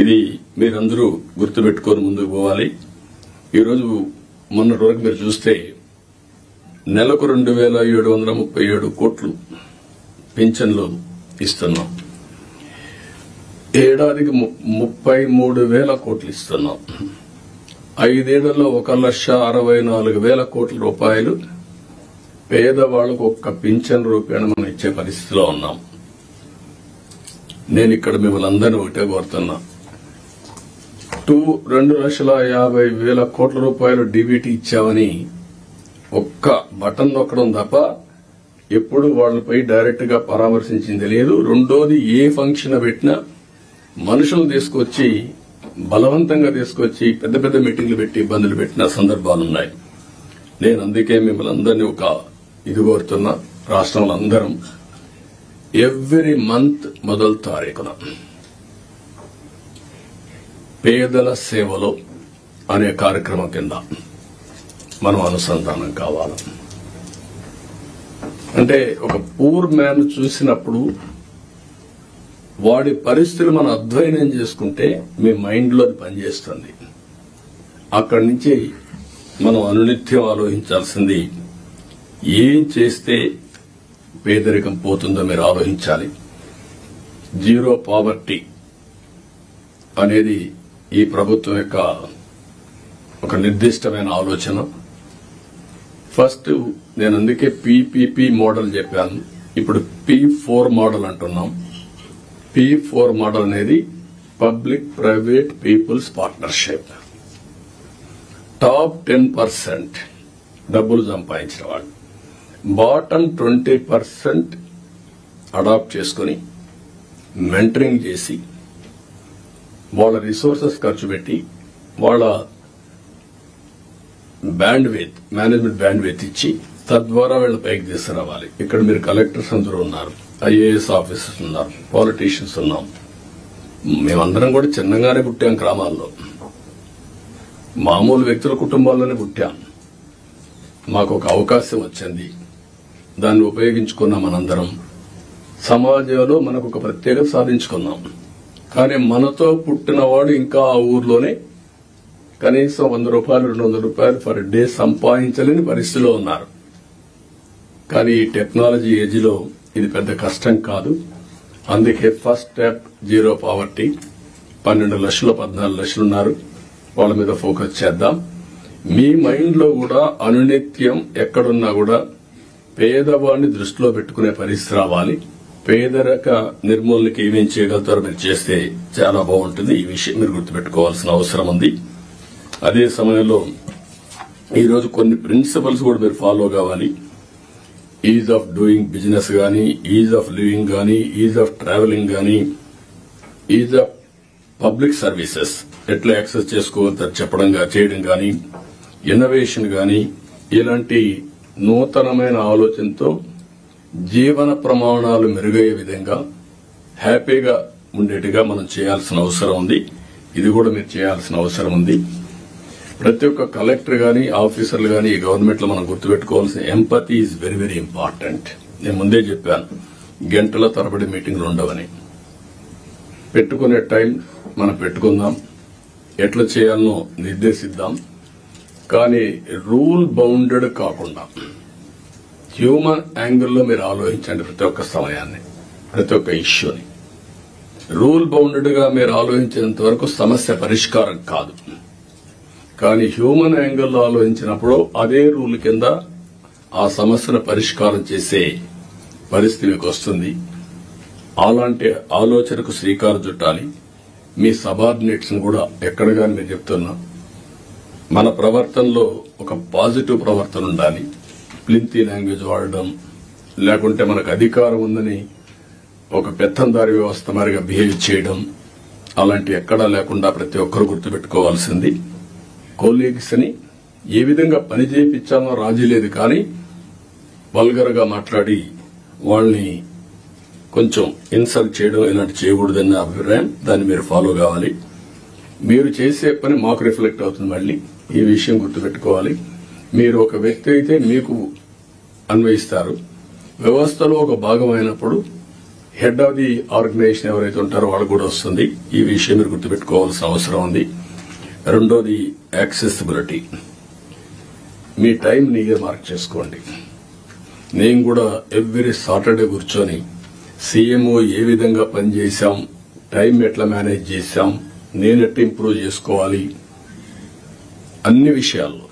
ఇది మీరందరూ గుర్తుపెట్టుకొని ముందుకు పోవాలి. ఈరోజు మొన్నటి వరకు మీరు చూస్తే నెలకు 2,737 కోట్లు పింఛన్లు ఇస్తున్నాం. ఏడాదికి 33,000 కోట్లు ఇస్తున్నాం. 5 ఏళ్లలో 1,64,000 కోట్ల రూపాయలు పేదవాళ్లకు ఒక్క పింఛన్ రూపేణ మనం ఇచ్చే పరిస్థితిలో ఉన్నాం. నేను ఇక్కడ మిమ్మల్ని అందరినీ ఒకటే కోరుతున్నా, 2,50,000 కోట్ల రూపాయలు డీబీటీ ఇచ్చామని ఒక్క బటన్ నొక్కడం తప్ప ఎప్పుడు వాళ్లపై డైరెక్ట్ గా పరామర్శించింది లేదు. రెండోది, ఏ ఫంక్షన్ పెట్టినా మనుషులు తీసుకొచ్చి బలవంతంగా తీసుకొచ్చి పెద్ద పెద్ద మీటింగ్లు పెట్టి ఇబ్బందులు పెట్టిన సందర్భాలున్నాయి. నేను అందుకే మిమ్మల్ని అందరినీ ఒక ఇది కోరుతున్నా, రాష్ట్రంలో అందరం ఎవ్రీ మంత్ మొదటి తారీఖున పేదల సేవలో అనే కార్యక్రమం కింద మనం అనుసంధానం కావాలి. అంటే ఒక పూర్ మ్యాన్ చూసినప్పుడు వాడి పరిస్థితులు మనం అధ్యయనం చేసుకుంటే మీ మైండ్ లో అది పనిచేస్తుంది. అక్కడి నుంచి మనం అనునిత్యం ఆలోచించాల్సింది ఏం చేస్తే పేదరికం పోతుందో మీరు ఆలోచించాలి. జీరో పావర్టీ అనేది ఈ ప్రభుత్వం యొక్క ఒక నిర్దిష్టమైన ఆలోచన. ఫస్ట్ నేను అందుకే PPP మోడల్ చెప్పాను. ఇప్పుడు P4 మోడల్ అంటున్నాం. P4 మోడల్ అనేది public private people's partnership. Top 10% డబ్బులు సంపాదించిన వాళ్ళు బాటమ్ 20% అడాప్ట్ చేసుకుని మెంటరింగ్ చేసి వాళ్ళ రిసోర్సెస్ ఖర్చు పెట్టి వాళ్ళ మేనేజ్మెంట్ బ్యాండ్విడ్త్ ఇచ్చి తద్వారా వీళ్ళ పైకి తీసుకురావాలి. ఇక్కడ మీరు కలెక్టర్స్ అందరూ ఉన్నారు, IAS ఆఫీసర్స్ ఉన్నారు, పాలిటీషియన్స్ ఉన్నాం. మేమందరం కూడా చిన్నగానే పుట్టాం. గ్రామాల్లో మామూలు వ్యక్తుల కుటుంబాల్లోనే పుట్టాం. మాకు ఒక అవకాశం వచ్చింది, దాన్ని ఉపయోగించుకున్నాం. మనందరం సమాజంలో మనకు ఒక ప్రత్యేకత సాధించుకున్నాం. కానీ మనతో పుట్టినవాడు ఇంకా ఆ ఊర్లోనే కనీసం 100 రూపాయలు 200 రూపాయలు పర్ డే సంపాదించలేని పరిస్థితిలో ఉన్నారు. కానీ ఈ టెక్నాలజీ ఏజ్ లో ఇది పెద్ద కష్టం కాదు. అందుకే ఫస్ట్ స్టెప్ జీరో పావర్టీ. 12 లక్షలు 14 లక్షలు ఉన్నారు, వాళ్ళ మీద ఫోకస్ చేద్దాం. మీ మైండ్ లో కూడా అనునిత్యం ఎక్కడున్నా కూడా పేదవాడిని దృష్టిలో పెట్టుకునే పరిస్థితి రావాలి. పేదరిక నిర్మూలనకి ఏమేం చేయగలుగుతారో మీరు చేస్తే చాలా బాగుంటుంది. ఈ విషయం మీరు గుర్తుపెట్టుకోవాల్సిన అవసరం ఉంది. అదే సమయంలో ఈరోజు కొన్ని ప్రిన్సిపల్స్ కూడా మీరు ఫాలో కావాలి. ఈజ్ ఆఫ్ డూయింగ్ బిజినెస్ గానీ, ఈజ్ ఆఫ్ లివింగ్ గానీ, ఈజ్ ఆఫ్ ట్రావెలింగ్ గానీ, ఈజ్ ఆఫ్ పబ్లిక్ సర్వీసెస్ ఎట్లా యాక్సెస్ చేసుకోగలుగుతారు చెప్పడం చేయడం గానీ, ఇన్నోవేషన్ గానీ, ఇలాంటి నూతనమైన ఆలోచనతో జీవన ప్రమాణాలు మెరుగయ్యే విధంగా హ్యాపీగా ఉండేట్టుగా మనం చేయాల్సిన అవసరం ఉంది. ఇది కూడా మీరు చేయాల్సిన అవసరం ఉంది. ప్రతి ఒక్క కలెక్టర్ గానీ, ఆఫీసర్లు గానీ ఈ గవర్నమెంట్ లో మనం గుర్తుపెట్టుకోవాల్సిన empathy is very very important. నేను ముందే చెప్పాను, గంటల తరబడి మీటింగ్లు ఉండవని. పెట్టుకునే టైం మనం పెట్టుకుందాం, ఎట్లా చేయాలనో నిర్దేశిద్దాం. కానీ రూల్ బౌండెడ్ కాకుండా హ్యూమన్ యాంగిల్లో మీరు ఆలోచించండి. ప్రతి ఒక్క సమయాన్ని, ప్రతి ఒక్క ఇష్యూని రూల్ బౌండెడ్ గా మీరు ఆలోచించేంత వరకు సమస్య పరిష్కారం కాదు. కానీ హ్యూమన్ యాంగిల్లో ఆలోచించినప్పుడు అదే రూల్ కింద ఆ సమస్యను పరిష్కారం చేసే పరిస్థితి మీకు వస్తుంది. అలాంటి ఆలోచనకు శ్రీకారం చుట్టాలి. మీ సబార్డినేట్స్ కూడా ఎక్కడ కానీ మీరు చెప్తున్నా మన ప్రవర్తనలో ఒక పాజిటివ్ ప్రవర్తన ఉండాలి. ప్లింతీ లాంగ్వేజ్ వాడడం, లేకుంటే మనకు అధికారం ఉందని ఒక పెత్తందారి వ్యవస్థ మరిగా బిహేవ్ చేయడం, అలాంటి ఎక్కడా లేకుండా ప్రతి ఒక్కరు గుర్తుపెట్టుకోవాల్సింది కొలీగ్స్ ని ఏ విధంగా పని చేయించాలో రాజీ లేదు. కానీ వల్గర్ గా మాట్లాడి వాళ్ళని కొంచెం ఇన్సల్ట్ చేయడం ఇలాంటి చేయకూడదన్న అభిప్రాయం. దాన్ని మీరు ఫాలో కావాలి. మీరు చేసే పని మాకు రిఫ్లెక్ట్ అవుతుంది. మళ్ళీ ఈ విషయం గుర్తుపెట్టుకోవాలి. మీరు ఒక వ్యక్తి అయితే మీకు అన్వయిస్తారు. వ్యవస్థలో ఒక భాగం అయినప్పుడు హెడ్ ఆఫ్ ది ఆర్గనైజేషన్ ఎవరైతే ఉంటారో వాళ్ళు కూడా వస్తుంది. ఈ విషయం మీరు గుర్తుపెట్టుకోవాల్సిన అవసరం ఉంది. రెండోది యాక్సెసిబిలిటీ. మీ టైం నీగే మార్క్ చేసుకోండి. నేను కూడా ఎవ్రీ సాటర్డే కూర్చొని సీఎంఓ ఏ విధంగా పనిచేశాం, టైం ఎట్లా మేనేజ్ చేశాం, నేనెట్లా ఇంప్రూవ్ చేసుకోవాలి, అన్ని విషయాల్లో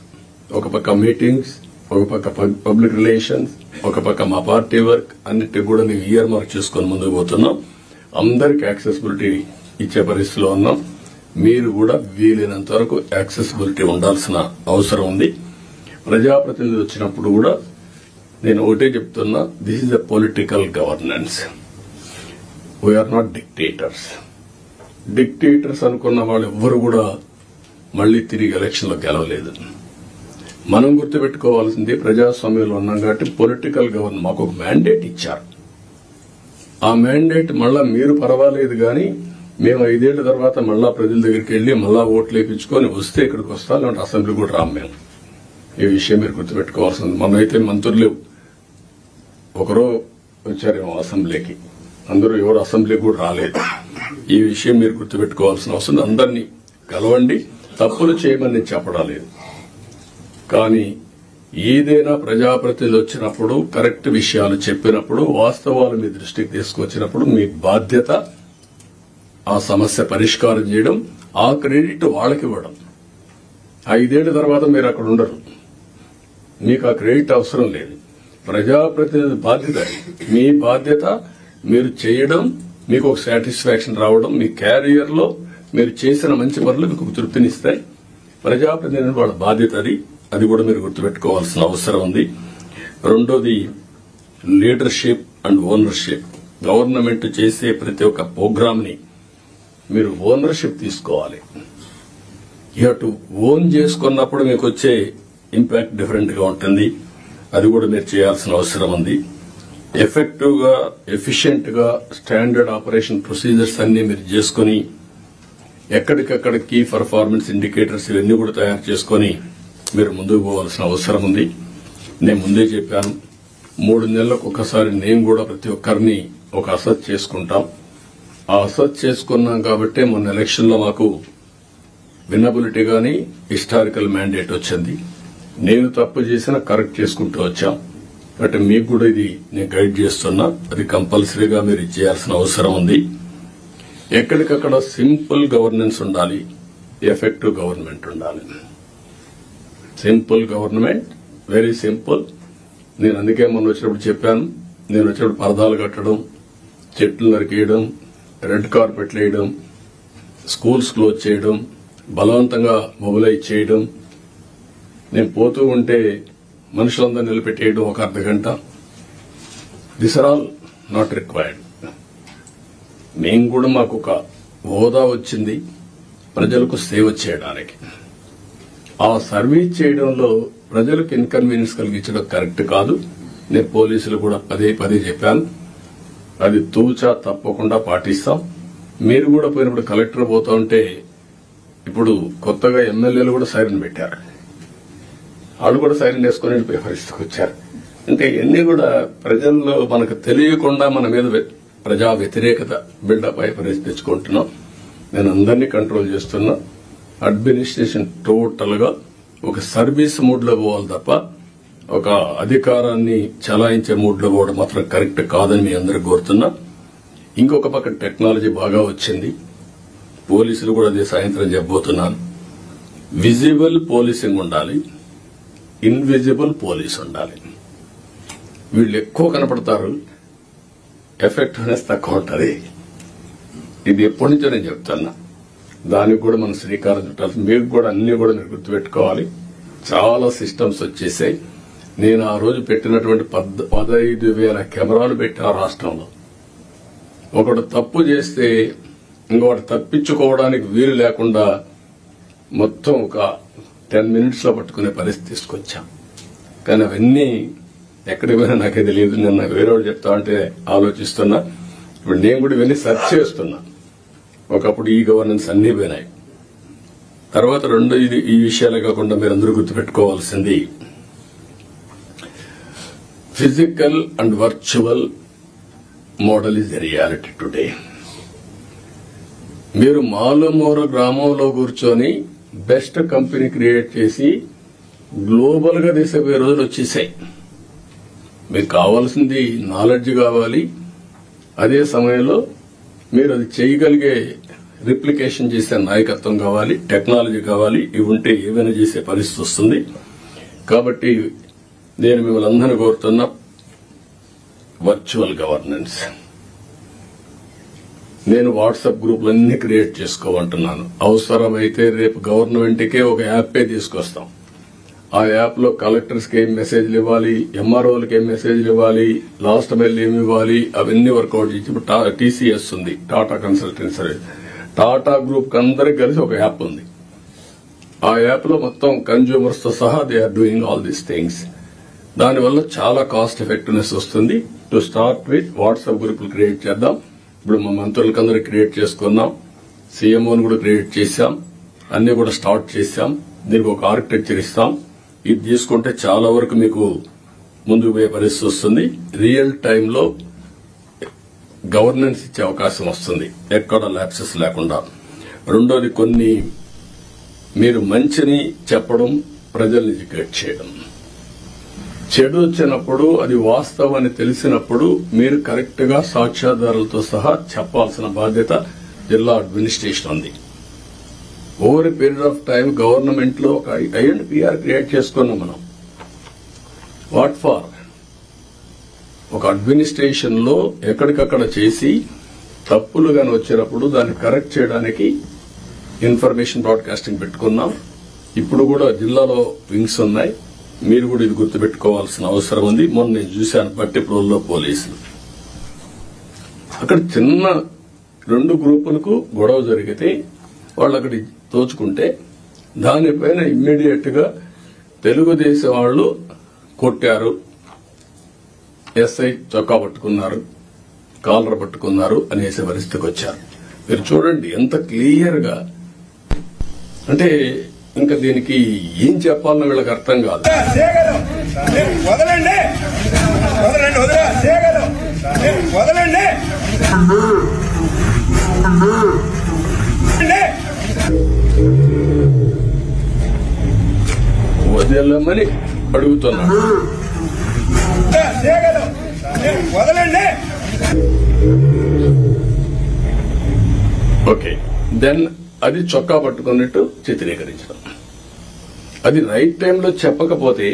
ఒక పక్క మీటింగ్స్, ఒక పక్క పబ్లిక్ రిలేషన్స్, ఒక పక్క మా పార్టీ వర్క్, అన్నిటి కూడా నేను ఇయర్ మార్క్ చేసుకుని ముందుకు పోతున్నాం. అందరికి యాక్సెసిబిలిటీ ఇచ్చే పరిస్థితిలో ఉన్నాం. మీరు కూడా వీలైనంత వరకు యాక్సెసిబిలిటీ ఉండాల్సిన అవసరం ఉంది. ప్రజాప్రతినిధులు వచ్చినప్పుడు కూడా నేను ఒకటే చెప్తున్నా, this is a political governance. We are not dictators. Dictators అనుకున్న వాళ్ళు ఎవ్వరు కూడా మళ్లీ తిరిగి ఎలక్షన్ లో గెలవలేదు. మనం గుర్తుపెట్టుకోవాల్సింది ప్రజాస్వామ్యంలో ఉన్నాం కాబట్టి పొలిటికల్ గవర్నెన్స్ మాకు ఒక మ్యాండేట్ ఇచ్చారు. ఆ మ్యాండేట్ మళ్ళా మీరు పర్వాలేదు గాని మేము 5 ఏళ్ల తర్వాత మళ్ళా ప్రజల దగ్గరికి వెళ్లి మళ్ళా ఓట్లు వేయించుకొని వస్తే ఇక్కడికి వస్తాం, లేదంటే అసెంబ్లీ కూడా రాం మేము. ఈ విషయం మీరు గుర్తుపెట్టుకోవాల్సింది. మనమైతే మంత్రులు ఒకరో వచ్చారేమో అసెంబ్లీకి, అందరూ ఎవరు అసెంబ్లీకి కూడా రాలేదు. ఈ విషయం మీరు గుర్తుపెట్టుకోవాల్సిన అవసరం. అందరినీ కలవండి, తప్పులు చేయమని చెప్పడం లేదు. కానీ ఏదైనా ప్రజాప్రతినిధులు వచ్చినప్పుడు కరెక్ట్ విషయాలు చెప్పినప్పుడు, వాస్తవాలు మీ దృష్టికి తీసుకొచ్చినప్పుడు మీ బాధ్యత ఆ సమస్య పరిష్కారం చేయడం, ఆ క్రెడిట్ వాళ్ళకి ఇవ్వడం. 5 ఏళ్ల తర్వాత మీరు అక్కడ ఉండరు, మీకు ఆ క్రెడిట్ అవసరం లేదు. ప్రజాప్రతినిధి బాధ్యత, మీ బాధ్యత మీరు చేయడం, మీకు ఒక సాటిస్ఫాక్షన్ రావడం, మీ క్యారియర్ లో మీరు చేసిన మంచి పనులు మీకు తృప్తినిస్తాయి. ప్రజాప్రతినిధి వాళ్ళ బాధ్యత అది కూడా మీరు గుర్తుపెట్టుకోవాల్సిన అవసరం ఉంది. రెండోది లీడర్షిప్ అండ్ ఓనర్షిప్. గవర్నమెంట్ చేసే ప్రతి ఒక్క ప్రోగ్రామ్ ని మీరు ఓనర్షిప్ తీసుకోవాలి. యూ హ్యావ్ టు ఓన్ చేసుకున్నప్పుడు మీకు వచ్చే ఇంపాక్ట్ డిఫరెంట్ గా ఉంటుంది. అది కూడా మీరు చేయాల్సిన అవసరం ఉంది. ఎఫెక్టివ్ గా, ఎఫిషియెంట్ గా స్టాండర్డ్ ఆపరేషన్ ప్రొసీజర్స్ అన్ని మీరు చేసుకుని ఎక్కడికక్కడ కీ పర్ఫార్మెన్స్ ఇండికేటర్స్ ఇవన్నీ కూడా తయారు చేసుకుని మీరు ముందుకు పోవాల్సిన అవసరం ఉంది. నేను ముందే చెప్పాను, 3 నెలలకు ఒకసారి నేను కూడా ప్రతి ఒక్కరిని ఒక అసెస్ చేసుకుంటాం. ఆ అసెస్ చేసుకున్నాం కాబట్టి మొన్న ఎలక్షన్ లో మాకు వినబిలిటీ గాని హిస్టారికల్ మ్యాండేట్ వచ్చింది. నేను తప్పు చేసినా కరెక్ట్ చేసుకుంటూ వచ్చాం. బట్ మీకు కూడా ఇది నేను గైడ్ చేస్తున్నా, అది కంపల్సరీగా మీరు చేయాల్సిన అవసరం ఉంది. ఎక్కడికక్కడ సింపుల్ గవర్నెన్స్ ఉండాలి, ఎఫెక్టివ్ గవర్నమెంట్ ఉండాలి. Simple government, very simple. నేను అందుకే మొన్న వచ్చినప్పుడు చెప్పాను, నేను వచ్చినప్పుడు పరదాలు కట్టడం, చెట్లు నరికేయడం, రెడ్ కార్పెట్లు వేయడం, స్కూల్స్ క్లోజ్ చేయడం, బలవంతంగా మొబిలైజ్ చేయడం, నేను పోతూ ఉంటే మనుషులందరూ నిలబెట్టేయడం ఒక అర్ధగంట. This are all not required. మేము కూడా మాకు ఒక హోదా వచ్చింది ప్రజలకు సేవ చేయడానికి. ఆ సర్వీస్ చేయడంలో ప్రజలకు ఇన్కన్వీనియన్స్ కలిగించడం కరెక్ట్ కాదు. నేను పోలీసులు కూడా పదే చెప్పాను, అది తూచా తప్పకుండా పాటిస్తాం. మీరు కూడా పోయినప్పుడు కలెక్టర్ పోతా ఉంటే ఇప్పుడు కొత్తగా ఎమ్మెల్యేలు కూడా సైరన్ పెట్టారు. వాళ్ళు కూడా సైరన్ వేసుకుని వెళ్ళిపోయే పరిస్థితికి వచ్చారు. అంటే ఇవన్నీ కూడా ప్రజల్లో మనకు తెలియకుండా మన మీద ప్రజా వ్యతిరేకత బిల్డప్ అయ్యే పరిస్థితి తెచ్చుకుంటున్నాం. నేను అందరినీ కంట్రోల్ చేస్తున్నా. అడ్మినిస్ట్రేషన్ టోటల్ గా ఒక సర్వీస్ మూడ్ లో పోవాలి తప్ప ఒక అధికారాన్ని చలాయించే మూడ్ లో పోవడం మాత్రం కరెక్ట్ కాదని మీ అందరికి కోరుతున్నా. ఇంకొక పక్క టెక్నాలజీ బాగా వచ్చింది. పోలీసులు కూడా అదే సాయంత్రం చెప్పబోతున్నాను. విజిబుల్ పోలీసింగ్ ఉండాలి, ఇన్విజిబుల్ పోలీస్ ఉండాలి. వీళ్ళు ఎక్కువ కనపడతారు, ఎఫెక్టివ్నెస్ తక్కువ ఉంటుంది. ఇది ఎప్పటి నుంచో నేను చెప్తున్నా. దానికి కూడా మనం శ్రీకారం చుట్టాలి. మీకు కూడా అన్ని కూడా మీరు గుర్తుపెట్టుకోవాలి. చాలా సిస్టమ్స్ వచ్చేసాయి. నేను ఆ రోజు పెట్టినటువంటి 15,000 కెమెరాలు పెట్టా రాష్ట్రంలో. ఒకడు తప్పు చేస్తే ఇంకొకటి తప్పించుకోవడానికి వీలు లేకుండా మొత్తం ఒక 10 minutes లో పట్టుకునే పరిస్థితి తీసుకొచ్చాం. కానీ అవన్నీ ఎక్కడికి పోయినా నాకే తెలియదు. నిన్న వేరే వాళ్ళు చెప్తా అంటే ఆలోచిస్తున్నా. ఇప్పుడు నేను కూడా ఇవన్నీ సెర్చ్ చేస్తున్నా. ఒకప్పుడు ఈ గవర్నెన్స్ అన్ని పోయినాయి. తర్వాత ఈ విషయాలే కాకుండా మీరందరూ గుర్తుపెట్టుకోవాల్సింది physical and virtual model is the reality today. మీరు మాలుమూల గ్రామంలో కూర్చొని బెస్ట్ కంపెనీ క్రియేట్ చేసి గ్లోబల్ గా తీసుకుపోయే రోజులు వచ్చేసాయి. మీకు కావాల్సింది నాలెడ్జ్ కావాలి, అదే సమయంలో మీరు అది చేయగలిగే రిప్లికేషన్ చేసే నాయకత్వం కావాలి, టెక్నాలజీ కావాలి. ఇవి ఉంటే ఏమైనా చేసే పరిస్థితి వస్తుంది. కాబట్టి నేను మిమ్మల్ని అందరినీ కోరుతున్నా, వర్చువల్ గవర్నెన్స్. నేను వాట్సాప్ గ్రూపులన్నీ క్రియేట్ చేసుకోమంటున్నాను. అవసరమైతే రేపు గవర్నమెంట్కే ఒక యాప్పే తీసుకొస్తాం. ఆ యాప్ లో కలెక్టర్స్ కి ఏం మెసేజ్లు ఇవ్వాలి, ఎంఆర్ఓలకి ఏం మెసేజ్లు ఇవ్వాలి, లాస్ట్ మైల్ ఏమి ఇవ్వాలి, అవన్నీ వర్కౌట్ చేసి ఇప్పుడు టీసీఎస్ ఉంది, టాటా కన్సల్టెన్సీ, టాటా గ్రూప్ అందరికి కలిసి ఒక యాప్ ఉంది. ఆ యాప్ లో మొత్తం కన్జ్యూమర్స్ తో సహా they are doing all these things. దానివల్ల చాలా కాస్ట్ ఎఫెక్టివ్నెస్ వస్తుంది. టు స్టార్ట్ విత్ వాట్సాప్ గ్రూపులు క్రియేట్ చేద్దాం. ఇప్పుడు మా మంత్రులకందరూ క్రియేట్ చేసుకున్నాం, సీఎంఓని కూడా క్రియేట్ చేశాం, అన్ని కూడా స్టార్ట్ చేశాం. దీనికి ఒక ఆర్కిటెక్చర్ ఇస్తాం. ఇది తీసుకుంటే చాలా వరకు మీకు ముందుకు పోయే పరిస్థితి వస్తుంది. రియల్ టైంలో గవర్నెన్స్ ఇచ్చే అవకాశం వస్తుంది, ఎక్కడ ల్యాప్సెస్ లేకుండా. రెండోది, కొన్ని మీరు మంచిని చెప్పడం, ప్రజల్ని ఎడ్యుకేట్ చేయడం. చెడు వచ్చినప్పుడు అది వాస్తవం అని తెలిసినప్పుడు మీరు కరెక్ట్ గా సాక్ష్యాధారాలతో సహా చెప్పాల్సిన బాధ్యత జిల్లా అడ్మినిస్ట్రేషన్ ఉంది. Over a period of time government లో ఒక ఐఎండ్పీఆర్ క్రియేట్ చేసుకున్నాం మనం. What for? ఒక అడ్మినిస్ట్రేషన్ లో ఎక్కడికక్కడ చేసి తప్పులు గాని వచ్చినప్పుడు దాన్ని కరెక్ట్ చేయడానికి ఇన్ఫర్మేషన్ బ్రాడ్కాస్టింగ్ పెట్టుకున్నాం. ఇప్పుడు కూడా జిల్లాలో వింగ్స్ ఉన్నాయి. మీరు కూడా ఇది గుర్తుపెట్టుకోవాల్సిన అవసరం ఉంది. మొన్న నేను చూశాను పట్టిప్రోల్లో పోలీసులు, అక్కడ చిన్న 2 గ్రూపులకు గొడవ జరిగితే వాళ్ళు అక్కడి తోచుకుంటే దానిపైన ఇమ్మీడియట్ గా తెలుగుదేశం వాళ్ళు కొట్టారు, ఎస్ఐ చొక్కా పట్టుకున్నారు, కాలర్ పట్టుకున్నారు అనేసే పరిస్థితికి వచ్చారు. మీరు చూడండి ఎంత క్లియర్ గా. అంటే ఇంకా దీనికి ఏం చెప్పాలన్న వీళ్ళకి అర్థం కాదు. వదలమని అడుగుతున్నాను. ఓకే, దెన్ అది చొక్కా పట్టుకున్నట్టు చిత్రీకరించడం. అది రైట్ టైంలో చెప్పకపోతే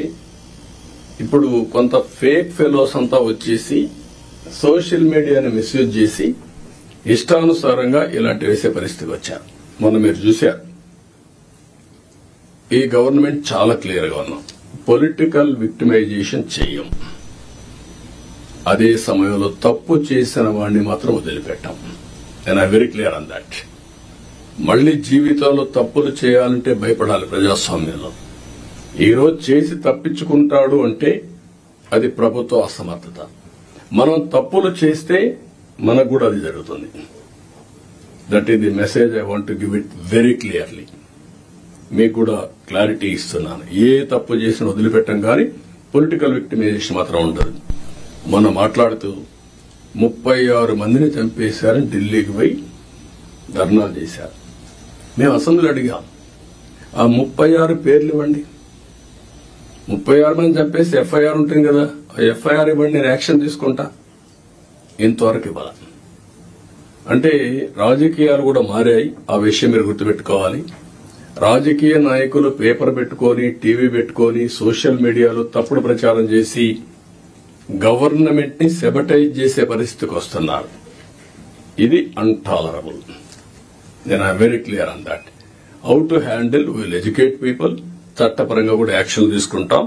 ఇప్పుడు కొంత ఫేక్ ఫెలోస్ అంతా వచ్చేసి సోషల్ మీడియాని మిస్యూజ్ చేసి ఇష్టానుసారంగా ఇలాంటి వేసే పరిస్థితికి వచ్చారు. మొన్న మీరు చూశారు. ఈ గవర్నమెంట్ చాలా క్లియర్ గా ఉన్నాం, పొలిటికల్ విక్టిమైజేషన్ చెయ్యం. అదే సమయంలో తప్పు చేసిన వాడిని మాత్రం వదిలిపెట్టాం. నేను వెరీ క్లియర్ ఆన్ దాట్. మళ్లీ జీవితంలో తప్పులు చేయాలంటే భయపడాలి ప్రజాస్వామ్యంలో. ఈ రోజు చేసి తప్పించుకుంటాడు అంటే అది ప్రభుత్వ అసమర్థత. మనం తప్పులు చేస్తే మనకు కూడా అది జరుగుతుంది. That is the message I want to give it very clearly. మీకు కూడా క్లారిటీ ఇస్తున్నాను. ఏ తప్పు చేసినా వదిలిపెట్టం, కానీ పొలిటికల్ విక్టిమైజేషన్ మాత్రం ఉండదు. మొన్న మాట్లాడుతూ 36 మందిని చంపేశారని ఢిల్లీకి పోయి ధర్నాలు చేశారు. మేము అసెంబ్లీ అడిగాం, ఆ 36 పేర్లు ఇవ్వండి. 36 మంది చంపేసి ఎఫ్ఐఆర్ ఉంటుంది కదా, ఆ ఎఫ్ఐఆర్ ఇవ్వండి, నేను యాక్షన్ తీసుకుంటా. ఇంతవరకు ఇవ్వాలి. అంటే రాజకీయాలు కూడా మారాయి. ఆ విషయం మీరు గుర్తుపెట్టుకోవాలి. రాజకీయ నాయకులు పేపర్ పెట్టుకొని టీవీ పెట్టుకొని సోషల్ మీడియాలో తప్పుడు ప్రచారం చేసి గవర్నమెంట్ ని సెబటైజ్ చేసే పరిస్థితికి వస్తున్నారు. ఇది అన్టాలరబుల్. నేను I very clear on that. How to handle, will educate people. చట్టపరంగా కూడా యాక్షన్ తీసుకుంటాం.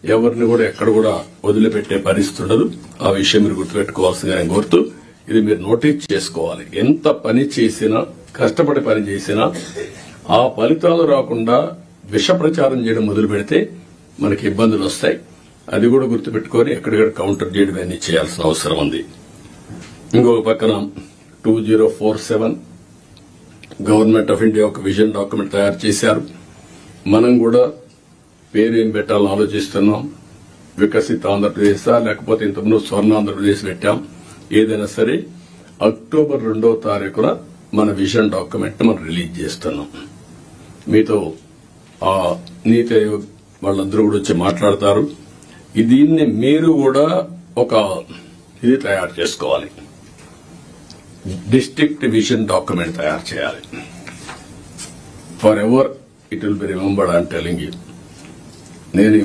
ఎవరిని కూడా ఎక్కడ కూడా వదిలిపెట్టే పరిస్థితి ఉండదు. ఆ విషయం మీరు గుర్తుపెట్టుకోవాల్సిందిగా నేను కోరుతూ, ఇది మీరు నోటీస్ చేసుకోవాలి. ఎంత పని చేసినా, కష్టపడి పని చేసినా ఆ ఫలితాలు రాకుండా విష ప్రచారం చేయడం మొదలు పెడితే మనకి ఇబ్బందులు వస్తాయి. అది కూడా గుర్తుపెట్టుకుని ఎక్కడిక్కడ కౌంటర్ చేయడం అన్ని చేయాల్సిన అవసరం ఉంది. ఇంకొక పక్కన 2047 గవర్నమెంట్ ఆఫ్ ఇండియా ఒక విజన్ డాక్యుమెంట్ తయారు చేశారు. మనం కూడా పేరేం పెట్టాలని ఆలోచిస్తున్నాం. వికసిత ఆంధ్రప్రదేశ్ లేకపోతే ఇంతకుముందు స్వర్ణ ఆంధ్రప్రదేశ్ పెట్టాం. ఏదైనా సరే అక్టోబర్ 2వ తారీఖున మన విజన్ డాక్యుమెంట్ మనం రిలీజ్ చేస్తున్నాం. మీతో ఆ నీతి ఆయోగ్ వాళ్ళందరూ కూడా వచ్చి మాట్లాడతారు. దీన్ని మీరు కూడా ఒక ఇది తయారు చేసుకోవాలి. డిస్ట్రిక్ట్ విజన్ డాక్యుమెంట్ తయారు చేయాలి. For ever it will be remembered. I'm telling you. నేను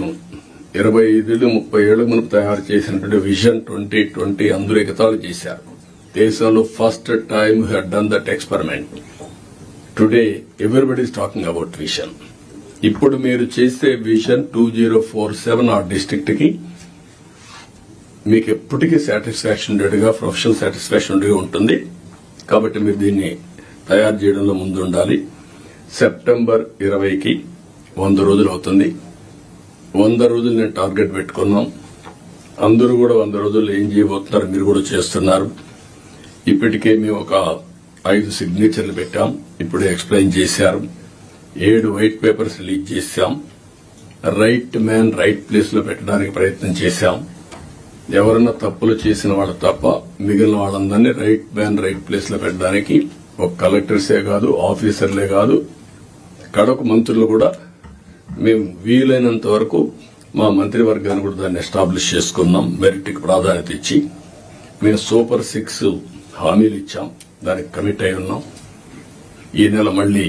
25-30 ఏళ్ల మునుపు తయారు చేసినటువంటి విజన్ 2020 అందరూ ఎగతాళి చేశారు. దేశంలో first time who had done that experiment. Today everybody is talking about vision. ఇప్పుడు మీరు చేసే విజన్ 2047 ఆ డిస్ట్రిక్ట్ కి మీకు ఎప్పటికీ సాటిస్ఫాక్షన్ ఉండేట్టుగా, ప్రొఫెషనల్ సాటిస్ఫాక్షన్ ఉండేగా ఉంటుంది. కాబట్టి మీరు దీన్ని తయారు చేయడంలో ముందు ఉండాలి. సెప్టెంబర్ 20కి 100 రోజులు అవుతుంది. 100 రోజులు నేను టార్గెట్ పెట్టుకున్నాం. అందరూ కూడా 100 రోజుల్లో ఏం చేయబోతున్నారు మీరు కూడా చేస్తున్నారు. ఇప్పటికే మేము ఒక 5 సిగ్నేచర్లు పెట్టాం. ఇప్పుడే ఎక్స్ప్లెయిన్ చేశారు. 7 వైట్ పేపర్స్ రిలీజ్ చేశాం. రైట్ మ్యాన్ రైట్ ప్లేస్ లో పెట్టడానికి ప్రయత్నం చేశాం. ఎవరన్నా తప్పులు చేసిన వాళ్ళు తప్ప మిగిలిన వాళ్ళందరినీ రైట్ మ్యాన్ రైట్ ప్లేస్ లో పెట్టడానికి ఒక కలెక్టర్సే కాదు, ఆఫీసర్లే కాదు, కడకు మంత్రులు కూడా మేము వీలైనంత వరకు మా మంత్రివర్గాన్ని కూడా దాన్ని ఎస్టాబ్లిష్ చేసుకున్నాం. మెరిట్కి ప్రాధాన్యత ఇచ్చి మేము సూపర్ 6 హామీలు ఇచ్చాం. దానికి కమిట్ అయి ఉన్నాం. ఈ నెల మళ్లీ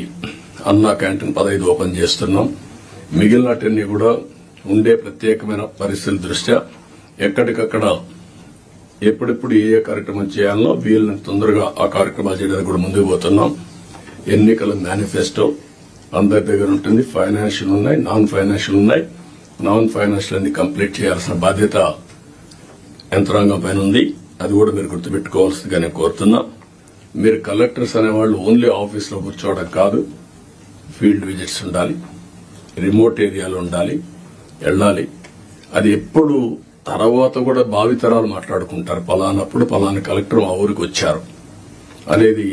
అన్నా క్యాంటీన్ 15 ఓపెన్ చేస్తున్నాం. మిగిలినటన్నీ కూడా ఉండే ప్రత్యేకమైన పరిస్థితుల దృష్ట్యా ఎక్కడికక్కడ ఎప్పుడెప్పుడు ఏ కార్యక్రమం చేయాలనో వీళ్ళని తొందరగా ఆ కార్యక్రమాలు చేయడానికి కూడా ముందుకు పోతున్నాం. ఎన్నికల మేనిఫెస్టో అందరి దగ్గర ఉంటుంది. ఫైనాన్షియల్ ఉన్నాయి, నాన్ ఫైనాన్షియల్ ఉన్నాయి. నాన్ ఫైనాన్షియల్ అన్ని కంప్లీట్ చేయాల్సిన బాధ్యత యంత్రాంగం పైన ఉంది. అది కూడా మీరు గుర్తుపెట్టుకోవాల్సిందిగా నేను కోరుతున్నా. మీరు కలెక్టర్స్ అనేవాళ్ళు ఓన్లీ ఆఫీస్ లో కూర్చోవడం కాదు, ఫీల్డ్ విజిట్స్ ఉండాలి, రిమోట్ ఏరియాలో ఉండాలి, వెళ్ళాలి. అది ఎప్పుడు తర్వాత కూడా భావితరాలు మాట్లాడుకుంటారు. పలానప్పుడు పలానా కలెక్టర్ మా ఊరికి వచ్చారు అనేది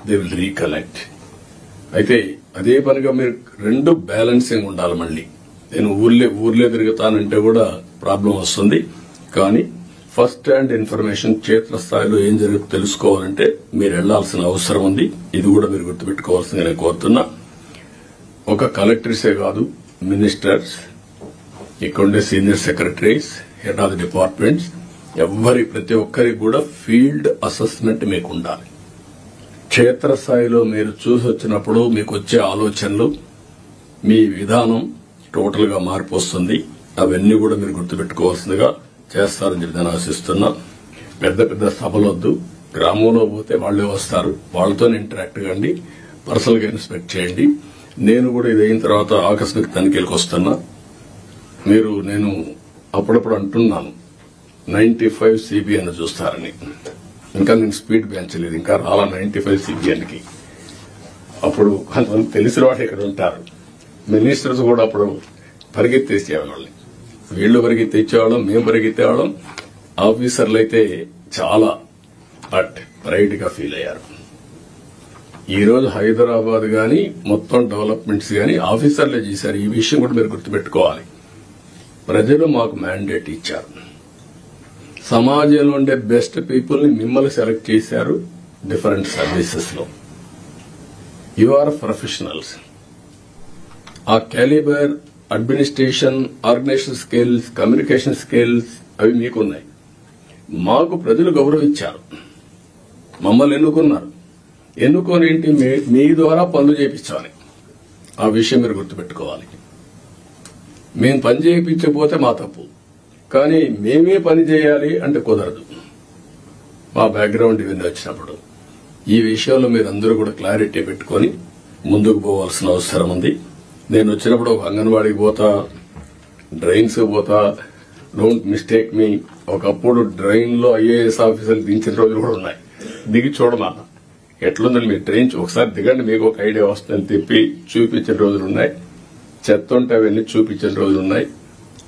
దే విల్ రీకలెక్ట్. అయితే అదే పనిగా మీరు 2 బ్యాలెన్సింగ్ ఉండాలి. మళ్ళీ నేను ఊర్లే తిరుగుతానంటే కూడా ప్రాబ్లం వస్తుంది. కానీ ఫస్ట్ హ్యాండ్ ఇన్ఫర్మేషన్ క్షేత్రస్థాయిలో ఏం జరుగుతుందో తెలుసుకోవాలంటే మీరు వెళ్లాల్సిన అవసరం ఉంది. ఇది కూడా మీరు గుర్తుపెట్టుకోవాల్సిందిగా నేను కోరుతున్నా. ఒక కలెక్టర్సే కాదు, మినిస్టర్స్, ఇక్కడుండే senior secretaries, head of the departments, ప్రతి ఒక్కరికి కూడా ఫీల్డ్ అసెస్మెంట్ మీకు ఉండాలి. క్షేత్రస్థాయిలో మీరు చూసి వచ్చినప్పుడు మీకు వచ్చే ఆలోచనలు, మీ విధానం టోటల్ గా మార్పు వస్తుంది. అవన్నీ కూడా మీరు గుర్తుపెట్టుకోవాల్సిందిగా చేస్తారని చెప్పి నేను ఆశిస్తున్నా. పెద్ద పెద్ద సభలొద్దు. గ్రామంలో పోతే వాళ్లే వస్తారు. వాళ్లతో ఇంటరాక్ట్ కండి, పర్సనల్ గా ఇన్స్పెక్ట్ చేయండి. నేను కూడా ఇది అయిన తర్వాత ఆకస్మిక తనిఖీలకు వస్తున్నా. నేను అప్పుడప్పుడు అంటున్నాను 95 CBN చూస్తారని. ఇంకా నేను స్పీడ్ పెంచలేదు, ఇంకా రాలా 95 CBN కి. అప్పుడు కొంతమంది తెలిసిన వాడు ఇక్కడ ఉంటారు. మినిస్టర్స్ కూడా అప్పుడు పరిగెత్తేసేవాళ్ళని. వీళ్లు పరిగెత్తేవాళ్ళం, మేము పరిగెత్తేవాళ్ళం. ఆఫీసర్లు అయితే చాలా ప్రైడ్ గా ఫీల్ అయ్యారు. ఈ రోజు హైదరాబాద్ గాని మొత్తం డెవలప్మెంట్స్ గాని ఆఫీసర్లే చేశారు. ఈ విషయం కూడా మీరు గుర్తుపెట్టుకోవాలి. ప్రజలు మాకు మ్యాండేట్ ఇచ్చారు. సమాజంలో ఉండే బెస్ట్ పీపుల్ ని మిమ్మల్ని సెలెక్ట్ చేశారు. డిఫరెంట్ సర్వీసెస్ లో యు ఆర్ ప్రొఫెషనల్స్. ఆ calibre, administration, organisation skills, communication skills అవి మీకున్నాయి. మాకు ప్రజలు గౌరవించారు, మమ్మల్ని ఎన్నుకున్నారు. ఎన్నుకొని మీ ద్వారా పనులు చేయించాలి. ఆ విషయం మీరు గుర్తుపెట్టుకోవాలి. మేము పని చేయించకపోతే మా తప్పు, కానీ మేమే పని చేయాలి అంటే కుదరదు. మా బ్యాక్గ్రౌండ్ ఇవన్నీ వచ్చినప్పుడు ఈ విషయంలో మీరందరూ కూడా క్లారిటీ పెట్టుకుని ముందుకు పోవాల్సిన అవసరం ఉంది. నేను వచ్చినప్పుడు ఒక అంగన్వాడీకి పోతా, డ్రైన్స్ పోతా, డోంట్ మిస్టేక్ మీ. ఒకప్పుడు డ్రైన్ లో ఐఏఎస్ ఆఫీసర్లు దించిన రోజులు కూడా ఉన్నాయి. దిగి చూడమా ఎట్లుందని మీరు ట్రైన్ ఒకసారి దిగండి, మీకు ఒక ఐడియా వస్తుందని తిప్పి చూపించిన రోజులు ఉన్నాయి. చెత్త ఉంటే అవన్నీ చూపించిన రోజులు ఉన్నాయి.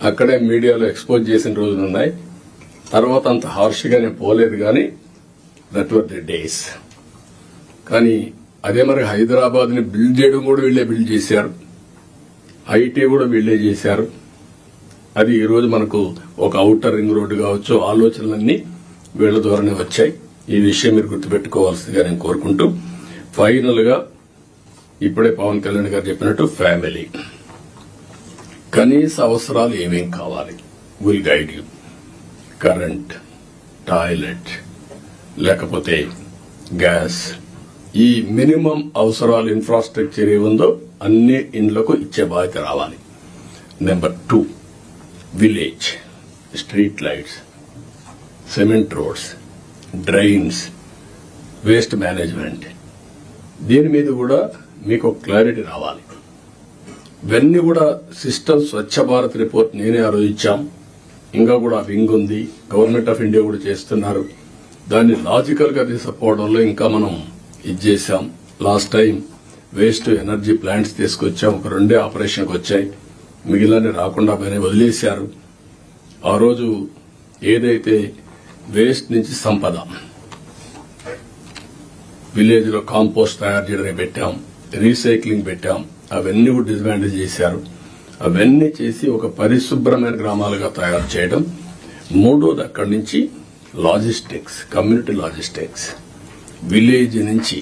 అక్కడే మీడియాలో ఎక్స్పోజ్ చేసిన రోజులు ఉన్నాయి. తర్వాత అంత హార్ష్గా నేను పోలేదు, కానీ దట్ వర్ ది డేస్. కానీ అదే మరి హైదరాబాద్ ని బిల్డ్ చేయడం కూడా వీళ్లే బిల్డ్ చేశారు, ఐటీ కూడా వీళ్లే చేశారు. అది ఈ రోజు మనకు ఒక ఔటర్ రింగ్ రోడ్డు కావచ్చు, ఆలోచనలన్నీ వీళ్ల ద్వారానే వచ్చాయి. ఈ విషయం మీరు గుర్తుపెట్టుకోవాల్సిందిగా నేను కోరుకుంటూ, ఫైనల్ గా ఇప్పుడే పవన్ కళ్యాణ్ గారు చెప్పినట్టు ఫ్యామిలీ కనీస అవసరాలు ఏమేం కావాలి will guide you. Current, toilet, లేకపోతే గ్యాస్, ఈ మినిమం అవసరాలు ఇన్ఫ్రాస్ట్రక్చర్ ఏముందో అన్ని ఇండ్లకు ఇచ్చే బాధ్యత రావాలి. Number 2, village street lights, cement roads, drains, waste management, దీని మీద కూడా మీకు ఒక క్లారిటీ రావాలి. ఇవన్నీ కూడా సిస్టమ్ స్వచ్ఛ భారత్ రిపోర్ట్ నేనే ఆలోచించాం. ఇంకా కూడా వింగ్ ఉంది, గవర్నమెంట్ ఆఫ్ ఇండియా కూడా చేస్తున్నారు. దాన్ని లాజికల్ గా తీసుకుపోవడంలో ఇంకా మనం ఇది చేశాం. Last time waste energy plants తీసుకొచ్చాం, ఒక 2 ఆపరేషన్కి వచ్చాయి, మిగిలిన రాకుండా పైన వదిలేశారు. ఆ రోజు ఏదైతే వేస్ట్ నుంచి సంపద, విలేజ్ లో కాంపోస్ట్ తయారు చేయడానికి పెట్టాం, రీసైక్లింగ్ పెట్టాం, అవన్నీ కూడా డిస్మాండిల్ చేశారు. అవన్నీ చేసి ఒక పరిశుభ్రమైన గ్రామాలుగా తయారు చేయడం. 3వది అక్కడి నుంచి లాజిస్టిక్స్, కమ్యూనిటీ లాజిస్టిక్స్, విలేజ్ నుంచి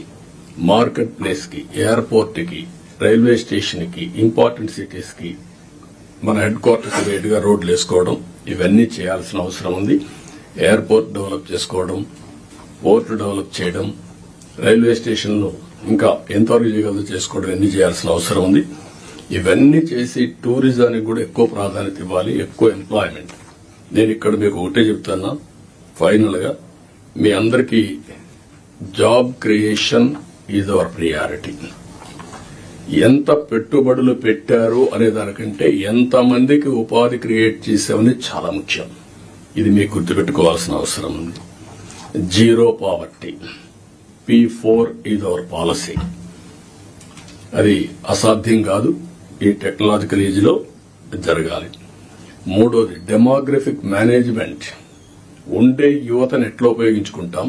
మార్కెట్ ప్లేస్ కి, ఎయిర్పోర్ట్ కి, రైల్వే స్టేషన్ కి, ఇంపార్టెంట్ సిటీస్ కి, మన హెడ్ క్వార్టర్స్ గా రోడ్లు వేసుకోవడం, ఇవన్నీ చేయాల్సిన అవసరం ఉంది. ఎయిర్పోర్ట్ డెవలప్ చేసుకోవడం, పోర్టు డెవలప్ చేయడం, రైల్వే స్టేషన్లు ఇంకా ఎంతవరకు చేయగలదో చేసుకోవడం, ఇవన్నీ చేయాల్సిన అవసరం ఉంది. ఇవన్నీ చేసి టూరిజానికి కూడా ఎక్కువ ప్రాధాన్యత ఇవ్వాలి, ఎక్కువ ఎంప్లాయ్మెంట్. నేను ఇక్కడ మీకు ఒకటే చెప్తున్నా, ఫైనల్ గా మీ అందరికీ job creation is our priority. ఎంత పెట్టుబడులు పెట్టారు అనే దానికంటే ఎంతమందికి ఉపాధి క్రియేట్ చేసామని చాలా ముఖ్యం. ఇది మీకు గుర్తుపెట్టుకోవాల్సిన అవసరం ఉంది. Zero poverty, P4 is our policy. అది అసాధ్యం కాదు, ఈ టెక్నాలజికల్ ఏజ్ లో జరగాలి. 3వది డెమోగ్రఫిక్ మేనేజ్మెంట్. ఉండే యువతను ఎట్లా ఉపయోగించుకుంటాం,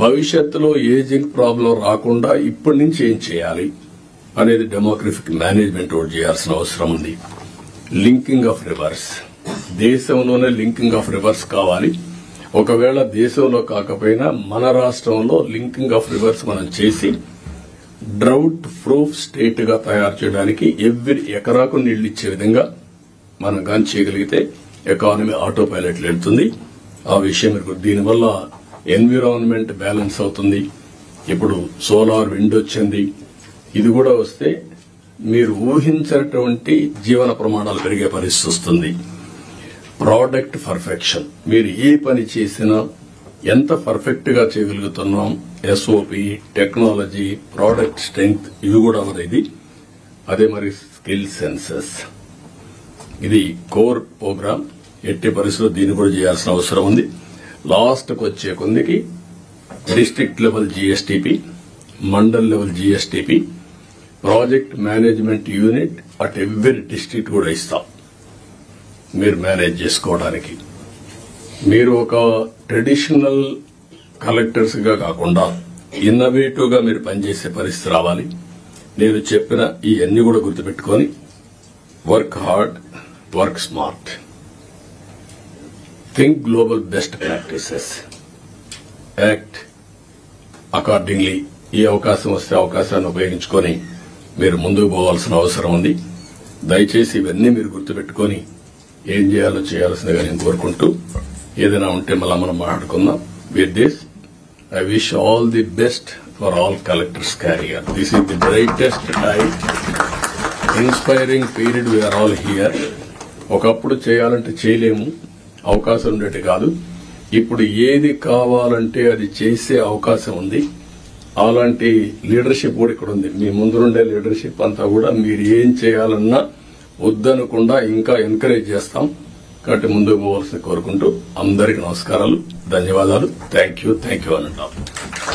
భవిష్యత్తులో ఏజింగ్ ప్రాబ్లం రాకుండా ఇప్పటి నుంచి ఏం చేయాలి అనేది డెమోగ్రఫిక్ మేనేజ్మెంట్ కూడా చేయాల్సిన అవసరం ఉంది. లింకింగ్ ఆఫ్ రివర్స్, దేశంలోనే లింకింగ్ ఆఫ్ రివర్స్ కావాలి. ఒకవేళ దేశంలో కాకపోయినా మన రాష్ట్రంలో లింకింగ్ ఆఫ్ రివర్స్ మనం చేసి డ్రౌట్ ప్రూఫ్ స్టేట్ గా తయారు చేయడానికి ఎవ్రీ ఎకరాకు నీళ్లు ఇచ్చే విధంగా మనం గాని చేయగలిగితే ఎకానమీ ఆటో పైలట్ వెళ్తుంది. ఆ విషయం దీనివల్ల ఎన్విరాన్మెంట్ బ్యాలెన్స్ అవుతుంది. ఇప్పుడు సోలార్ విండ్ వచ్చింది, ఇది కూడా వస్తే మీరు ఊహించినటువంటి జీవన ప్రమాణాలు పెరిగే పరిస్థితి వస్తుంది. ప్రోడక్ట్ పర్ఫెక్షన్, మీరు ఏ పని చేసినా ఎంత పర్ఫెక్ట్ గా చేయగలుగుతున్నాం, ఎస్ఓపి, టెక్నాలజీ, ప్రోడక్ట్ స్ట్రెంగ్త్, ఇవి కూడా ఇది. అదే మరి స్కిల్ సెన్సెస్, ఇది కోర్ ప్రోగ్రామ్. ఎట్టి పరిస్థితుల్లో దీన్ని కూడా చేయాల్సిన అవసరం ఉంది. లాస్ట్ కు వచ్చే కొందికి district level GSTP, mandal level GSTP, project management unit at every district కూడా ఇస్తాం మీరు మేనేజ్ చేసుకోవడానికి. మీరు ఒక ట్రెడిషనల్ కలెక్టర్స్ గా కాకుండా ఇన్నోవేటివ్ గా మీరు పనిచేసే పరిస్థితి రావాలి. నేను చెప్పిన ఇవన్నీ కూడా గుర్తుపెట్టుకొని work hard, work smart, think global best practices, act accordingly. ఈ అవకాశం వస్తే అవకాశాన్ని ఉపయోగించుకొని మీరు ముందుకు పోవాల్సిన అవసరం ఉంది. దయచేసి ఇవన్నీ మీరు గుర్తుపెట్టుకొని ఏం చేయాలో చేయాల్సిందిగా నేను కోరుకుంటూ, ఏదైనా ఉంటే మళ్ళా మనం మాట్లాడుకుందాం. With this I wish all the best for all collectors career. This is the greatest time inspiring period we are all here. ఒకప్పుడు చేయాలంటే చేయలేము, అవకాశం ఉండేది కాదు. ఇప్పుడు ఏది కావాలంటే అది చేసే అవకాశం ఉంది. అలాంటి లీడర్షిప్ కూడా ఇక్కడ ఉంది. మీ ముందుండే లీడర్షిప్ అంతా కూడా మీరు ఏం చేయాలన్నా వద్దనకుండా ఇంకా ఎంకరేజ్ చేస్తాం. కాబట్టి ముందుకు పోవాల్సి కోరుకుంటూ అందరికీ నమస్కారాలు, ధన్యవాదాలు. థ్యాంక్ యూ అని అంటాం.